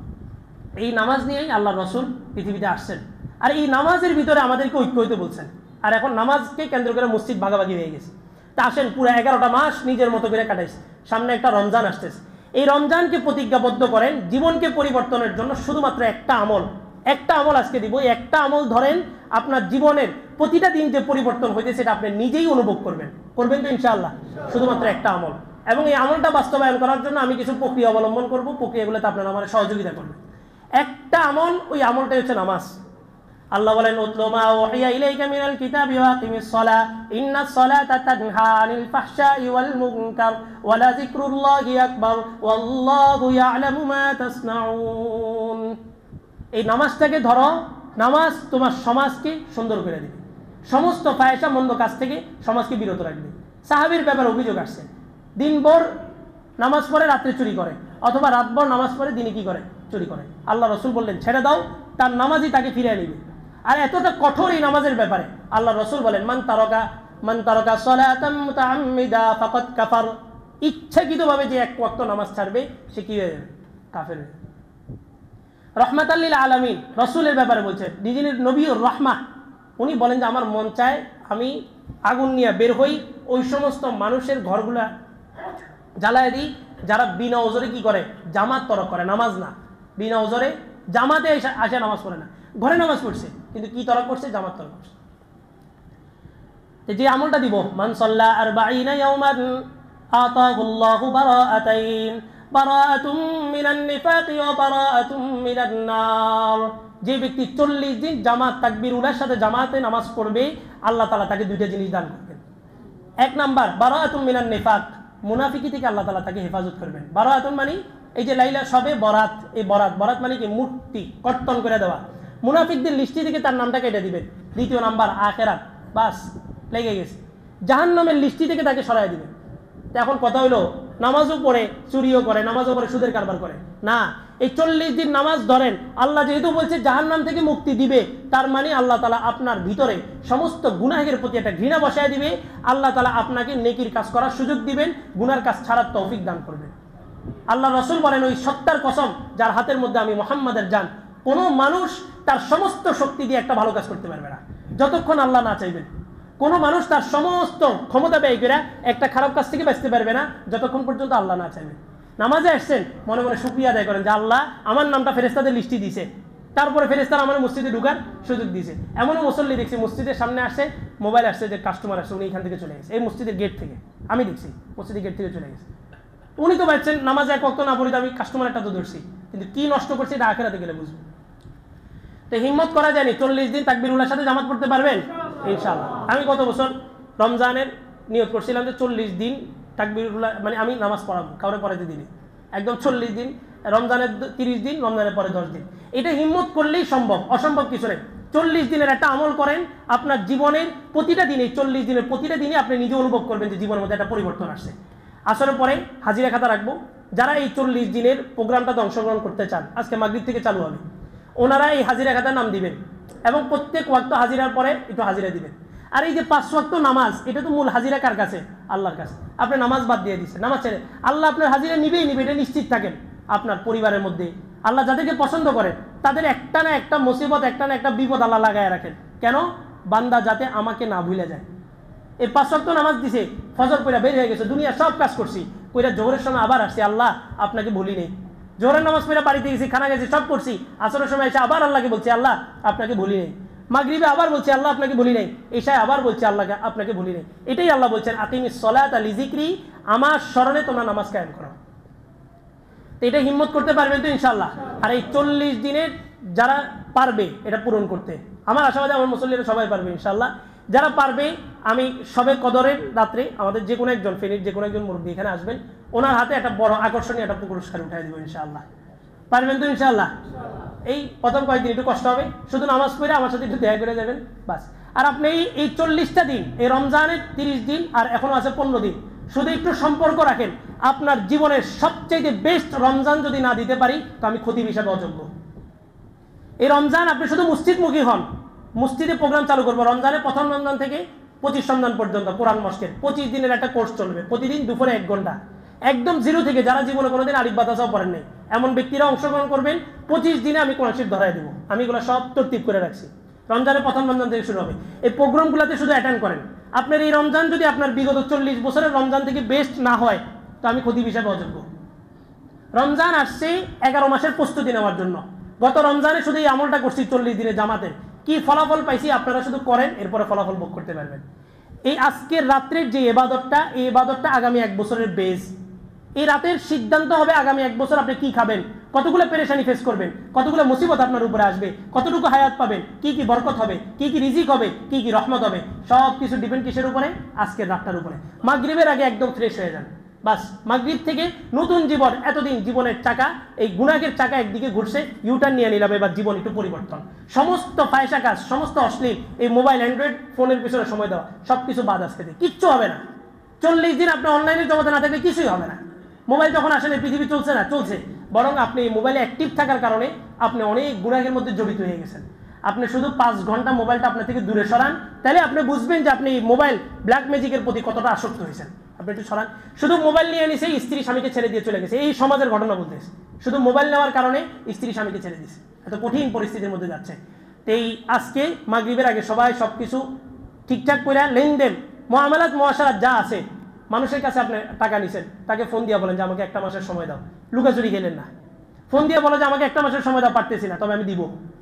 এই নামাজ নিয়েই আল্লাহ রসুল পৃথিবীতে আসছেন, আর এই নামাজের ভিতরে আমাদেরকে ঐক্য হইতে বলছেন। আর এখন নামাজকে কেন্দ্র করে মসজিদ ভাগাভাগি হয়ে গেছে। তা আসেন, পুরো 11টা মাস নিজের মতো করে কাটাইছে, সামনে একটা রমজান আসতেছে। এই রমজানকে প্রতিজ্ঞাবদ্ধ করেন জীবনকে পরিবর্তনের জন্য শুধুমাত্র একটা আমল আজকে দিব। এই একটা আমল ধরেন, আপনার জীবনের প্রতিটা দিন যে পরিবর্তন হইতে সেটা আপনি নিজেই অনুভব করবেন তো ইনশাআল্লাহ। শুধুমাত্র একটা আমল, এবং এই আমলটা বাস্তবায়ন করার জন্য আমি কিছু প্রক্রিয়া অবলম্বন করব, প্রক্রিয়াগুলোতে আপনারা আমার সহযোগিতা করবেন। একটা আমল, ওই আমলটাই হচ্ছে নামাজ। আল্লাহ বলেন, উতলু মা উহিয়া ইলাইকা মিনাল কিতাবি ওয়া আকিমিস সালাহ ইন্নাস সালাতা তানহা আনিল ফাহশাই ওয়াল মুনকার ওয়া লাযিকরুল্লাহি আকবার ওয়াল্লাহু ইয়ালামু মা তাসনাউন। এই নামাজটাকে ধরো, নামাজ তোমার সমাজকে সুন্দর করে দিবে, সমস্ত ফায়সা মন্দ কাজ থেকে সমাজকে বিরত রাখবে। সাহাবীর ব্যাপারে অভিযোগ আসছে, দিনভর নামাজ পড়ে রাত্রে চুরি করে, অথবা রাতভর নামাজ পড়ে দিনে কি করে? চুরি করে। আল্লাহ রসুল বললেন, ছেড়ে দাও, তার নামাজই তাকে ফিরিয়ে নিবে। আর এতটা কঠোর এই নামাজের ব্যাপারে আল্লাহ রসুল বলেন, মান তারাকা সালাতাম মুতাআম্মিদা ফাকাদ কাফার। ইচ্ছাকৃতভাবে যে এক ওয়াক্ত নামাজ ছাড়বে সে কি হয়ে যাবে? কাফের। রহমাতাল লিল আলামিন রসুলের ব্যাপারে বলছেন, যিনি নবীউর রাহমাহ, উনি বলেন যে আমার মন চায় আমি আগুন নিয়ে বের হই, ওই সমস্ত মানুষের ঘরগুলা জ্বালায় দিই যারা বিনা ওজরে কি করে? জামাত তরক করে, নামাজ না, বিনা ওজরে জামাতে আসে নামাজ পড়ে না, ঘরে নামাজ পড়ছে কিন্তু কি তরক করছে? জামাত তরক করছে। যে আমলটা দিব, মান সাল্লা আরবাঈনা ইয়াওমান আতাহুল্লাহু বারাআতাইন বারাআতুম মিনান নিফাকি ওয়া বারাআতুম মিনান নার। যে ব্যক্তি 40 দিন জামাত তাকবীর উলার সাথে জামাতে নামাজ পড়বে, আল্লাহ তাআলা তাকে দুইটা জিনিস দান করবেন। এক নাম্বার, বারাআতুম মিনান নিফাক, মুনাফিকি থেকে আল্লাহ তাআলা তাকে হেফাজত করবেন। বারাআতুন মানে এই যে লাইলা সবে বরাত, এই বরাত মানে কি? মূর্তি কর্তন করে দেওয়া। মুনাফিকদের লিস্টি থেকে তার নামটা কেটে দিবেন। দ্বিতীয় নাম্বার, আখিরাত, বাস লেগে গেছে। জাহান্নামের লিস্টি থেকে তাকে সরাই দিবেন। এখন কথা হইলো, নামাজও পড়ে চুরিও করে, নামাজও পড়ে সুদের কারবার করে না, এই 40 দিন নামাজ ধরেন, আল্লাহ যেহেতু বলছে জাহান্নাম থেকে মুক্তি দিবে, তার মানে আল্লাহ তাআলা আপনার ভিতরে সমস্ত গুনাহের প্রতি একটা ঘৃণা বসায় দিবে। আল্লাহ তাআলা আপনাকে নেকির কাজ করার সুযোগ দিবেন, গুনার কাজ ছাড়ার তৌফিক দান করবেন। আল্লাহ রসুল বলেন, ওই সত্তার কসম যার হাতের মধ্যে আমি মুহাম্মাদের জান, কোনো মানুষ তার সমস্ত শক্তি দিয়ে একটা ভালো কাজ করতে পারবে না যতক্ষণ আল্লাহ না চাইবেন। কোনো মানুষ তার সমস্ত ক্ষমতা ব্যয় করে একটা খারাপ কাজ থেকে বাঁচতে পারবে না যতক্ষণ পর্যন্ত আল্লাহ না চাইবেন। নামাজে আসছেন, মনে মনে শুকরিয়া আদায় করেন যে আল্লাহ আমার নামটা ফেরেশতাদের লিস্টে দিয়েছে, তারপরে ফেরেশতারা আমার মসজিদে ঢুকার সুযোগ দিয়েছে। এমনও মুসল্লি দেখছি মসজিদের সামনে আসছে, মোবাইল আসছে যে কাস্টমার আসছে, উনি এখান থেকে চলে গেছে, এই মসজিদের গেট থেকে, আমি দেখছি মসজিদের গেট থেকে চলে গেছে। উনি তো ভাবছেন নামাজে এক ওয়াক্ত না পড়ি, আমি কাস্টমারটা তো ধরছি, কিন্তু কি নষ্ট করছে এটা আখিরাতে গেলে বুঝবো। তো হিম্মত করা যায়নি, 40 দিন তাকবীরুল্লাহর সাথে জামাত পড়তে পারবেন ইনশাআল্লাহ। আমি গত বছর রমজানের নিয়ত করছিলাম যে 40 দিন তাকবীরুল্লাহ, মানে আমি নামাজ পড়াবো, কাউরে পড়াইতে দিনি, একদম 40 দিন, রমজানের 30 দিন, রমজানের পরে 10 দিন। এটা হিম্মত করলেই সম্ভব, অসম্ভব কিছু নেই। 40 দিনের একটা আমল করেন, আপনার জীবনের প্রতিটা দিনে, 40 দিনের প্রতিটা দিনে আপনি নিজে অনুভব করবেন যে জীবনের মধ্যে একটা পরিবর্তন আসছে। আসরের পরে হাজিরা খাতা রাখবো, যারা এই 40 দিনের প্রোগ্রামটাতে অংশগ্রহণ করতে চান, আজকে মাগরিব থেকে চালু হবে, ওনারা এই হাজিরা খাতার নাম দিবেন এবং প্রত্যেক ওয়াক্ত হাজিরার পরে একটু হাজিরা দিবেন। আর এই যে 5 ওয়াক্ত নামাজ, এটা তো মূল হাজিরা কার কাছে? আল্লাহর কাছে। আপনি নামাজ বাদ দিয়ে দিচ্ছেন, নামাজ ছেড়ে, আল্লাহ আপনার হাজিরা নিবেই নিবে, এটা নিশ্চিত থাকেন। আপনার পরিবারের মধ্যে আল্লাহ যাদেরকে পছন্দ করেন তাদের একটা না একটা মুসিবত, একটা না একটা বিপদ আল্লাহ লাগায় রাখেন। কেন? বান্দা যাতে আমাকে না ভুলে যায়। এই 5 ওয়াক্ত নামাজ দিছে, ফজর পড়া বের হয়ে গেছে, দুনিয়া সব কাজ করছি, কইরা জোহরের সময় আবার আসছি, আল্লাহ আপনাকে ভুলি নেই। জোহরের নামাজ পড়া বাড়িতে গেছি, খানা গেছি, সব করছি, আসরের সময় এসে আবার আল্লাহকে বলছি, আল্লাহ আপনাকে ভুলি নেই। মাগরিবে আবার বলছি আল্লাহ আপনাকে ভুলি নাই, এশায় আবার বলছি আল্লাহ আপনাকে ভুলি নাই। এটাই আল্লাহ বলছেন আকিমিস সলাতা লিযিকরি, আমার স্মরণে তোমরা নামাজ কায়েম করো। তো এটা হিম্মত করতে পারবেন তো ইনশাআল্লাহ? আর এই 40 দিনের যারা পারবে এটা পূরণ করতে, আমার আশাবাদী আমার মুসল্লিরা সবাই পারবে ইনশাআল্লাহ। যারা পারবে আমি সবে কদরের রাত্রে আমাদের যে কোনো একজন ফেনীর যে কোনো একজন মুরব্বী এখানে আসবেন, ওনার হাতে একটা বড় আকর্ষণীয় একটা পুরস্কার উঠাই দেবো ইনশাআল্লাহ। পারবেন তো ইনশাআল্লাহ? এই প্রথম কয়েকদিন একটু কষ্ট হবে, শুধু নামাজ পড়ে আমার সাথে একটু দেখা করে যাবেন বাস। আর আপনি এই 40টা দিন, এই রমজানের 30 দিন আর এখনো আছে 15 দিন, শুধু একটু সম্পর্ক রাখেন। আপনার জীবনের সবচেয়ে বেস্ট রমজান যদি না দিতে পারি তো আমি খতিব হিসাবে অযোগ্য। এই রমজান আপনি শুধু মসজিদমুখী হন, মসজিদে প্রোগ্রাম চালু করবো রমজানে, প্রথম রমজান থেকে 25 রমজান পর্যন্ত কোরআন মস্কের 25 দিনের একটা কোর্স চলবে, প্রতিদিন দুপুরে 1 ঘন্টা, একদম জিরো থেকে। যারা জীবনে কোনোদিন আলিফ বাতাসাও পড়েন নাই এমন ব্যক্তিরা অংশগ্রহণ করবেন। 25 দিনে আমি কোরআন শরীফ ধরাই দেবো। আমি এগুলো সব তরতিব করে রাখছি। রমজানের প্রথম রমজান থেকে শুরু হবে। এই প্রোগ্রামগুলোতে শুধু অ্যাটেন্ড করেন। আপনার এই রমজান যদি আপনার বিগত 40 বছরের রমজান থেকে বেস্ট না হয় তো আমি খতিব হিসাবে অযোগ্য। রমজান আসছে 11 মাসের প্রস্তুতি নেওয়ার জন্য। গত রমজানে শুধু এই আমলটা করছি 40 দিনে জামাতের, কি ফলাফল পাইছি আপনারা শুধু করেন, এরপরে ফলাফল ভোগ করতে পারবেন। এই আজকের রাত্রের যে ইবাদতটা, এই ইবাদতটা আগামী 1 বছরের বেস। এই রাতের সিদ্ধান্ত হবে আগামী 1 বছর আপনি কি খাবেন, কতগুলো পেরেশানি ফেস করবেন, কতগুলো মুসিবত আপনার উপরে আসবে, কতটুকু হায়াত পাবেন, কি কি বরকত হবে, কি কি রিজিক হবে, কি কি রহমত হবে, সব কিছু ডিপেন্ড কিসের উপরে? আজকের রাতটার উপরে। মাগরিবের আগে একদম ফ্রেশ হয়ে যান বাস। মাগরিব থেকে নতুন জীবন, এতদিন জীবনের চাকা, এই গুনাহের চাকা একদিকে ঘুরছে, ইউটার্ন নিয়ে নিলাম, এবার জীবন একটু পরিবর্তন। সমস্ত ফায়সা কাজ, সমস্ত অশ্লীল, এই মোবাইল অ্যান্ড্রয়েড ফোনের পিছনে সময় দেওয়া, সবকিছু বাদ আসতে দিই, কিচ্ছু হবে না। 40 দিন আপনি অনলাইনে জগতে না থাকলে কিছুই হবে না। মোবাইল যখন আসলে পৃথিবী চলছে না, চলছে, বরং আপনি মোবাইলে অ্যাক্টিভ থাকার কারণে আপনি অনেক গুনাহের মধ্যে জড়িত হয়ে গেছেন। আপনি শুধু 5 ঘন্টা মোবাইলটা আপনার থেকে দূরে সরান, তাহলে আপনি বুঝবেন যে আপনি মোবাইল ব্ল্যাক ম্যাজিকের প্রতি কতটা আসক্ত হয়েছেন। আপনি একটু সরান। শুধু মোবাইল নিয়ে নিছে, স্ত্রী স্বামীকে ছেড়ে দিয়ে চলে গেছে। এই সমাজের ঘটনা বলতেছে, শুধু মোবাইল নেওয়ার কারণে স্ত্রী স্বামীকে ছেড়ে দিয়েছে, এত কঠিন পরিস্থিতির মধ্যে যাচ্ছে। তো এই আজকে মাগরিবের আগে সবাই সবকিছু ঠিকঠাক করে লেনদেন, মুআমালাত মুআশারাত যা আছে, মানুষের কাছে আপনি টাকা নিছেন, তাকে ফোন দিয়ে বলেন যে আমাকে 1 মাসের সময় দাও। লুকাচুরি গেলেন না, ফোন দিয়ে বলো যে আমাকে 1 মাসের সময় দাও, পারতেছি না, তবে আমি দিব।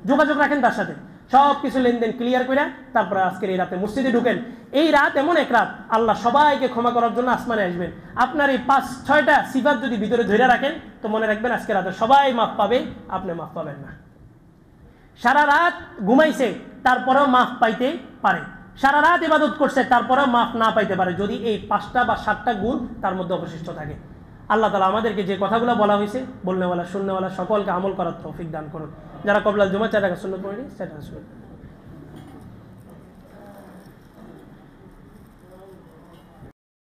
যোগাযোগ রাখেন তার সাথে, সব কিছু লেনদেন ক্লিয়ার করে তারপরে আজকের এই রাতে মসজিদে ঢুকেন। এই রাত এমন এক রাত, আল্লাহ সবাইকে ক্ষমা করার জন্য আসমানে আসবেন। আপনার এই 5-6টা সিফাত যদি ভিতরে ধরে রাখেন তো মনে রাখবেন আজকে রাতে সবাই মাফ পাবে, আপনি মাফ পাবেন না। সারা রাত ঘুমাইছে তারপরেও মাফ পাইতে পারে, সারা রাত ইবাদত করছে তারপরেও মাফ না পাইতে পারে, যদি এই 5টা বা 7টা গুণ তার মধ্যে অবশিষ্ট থাকে। আল্লাহ তাআলা আমাদেরকে যে কথাগুলো বলা হয়েছে, বলনেওয়ালা শুননেওয়ালা সকলকে আমল করার তৌফিক দান করুন। যারা কবলাল জুমা 4 রাকাত সুন্নাত পড়েনি সেটা শুনুন।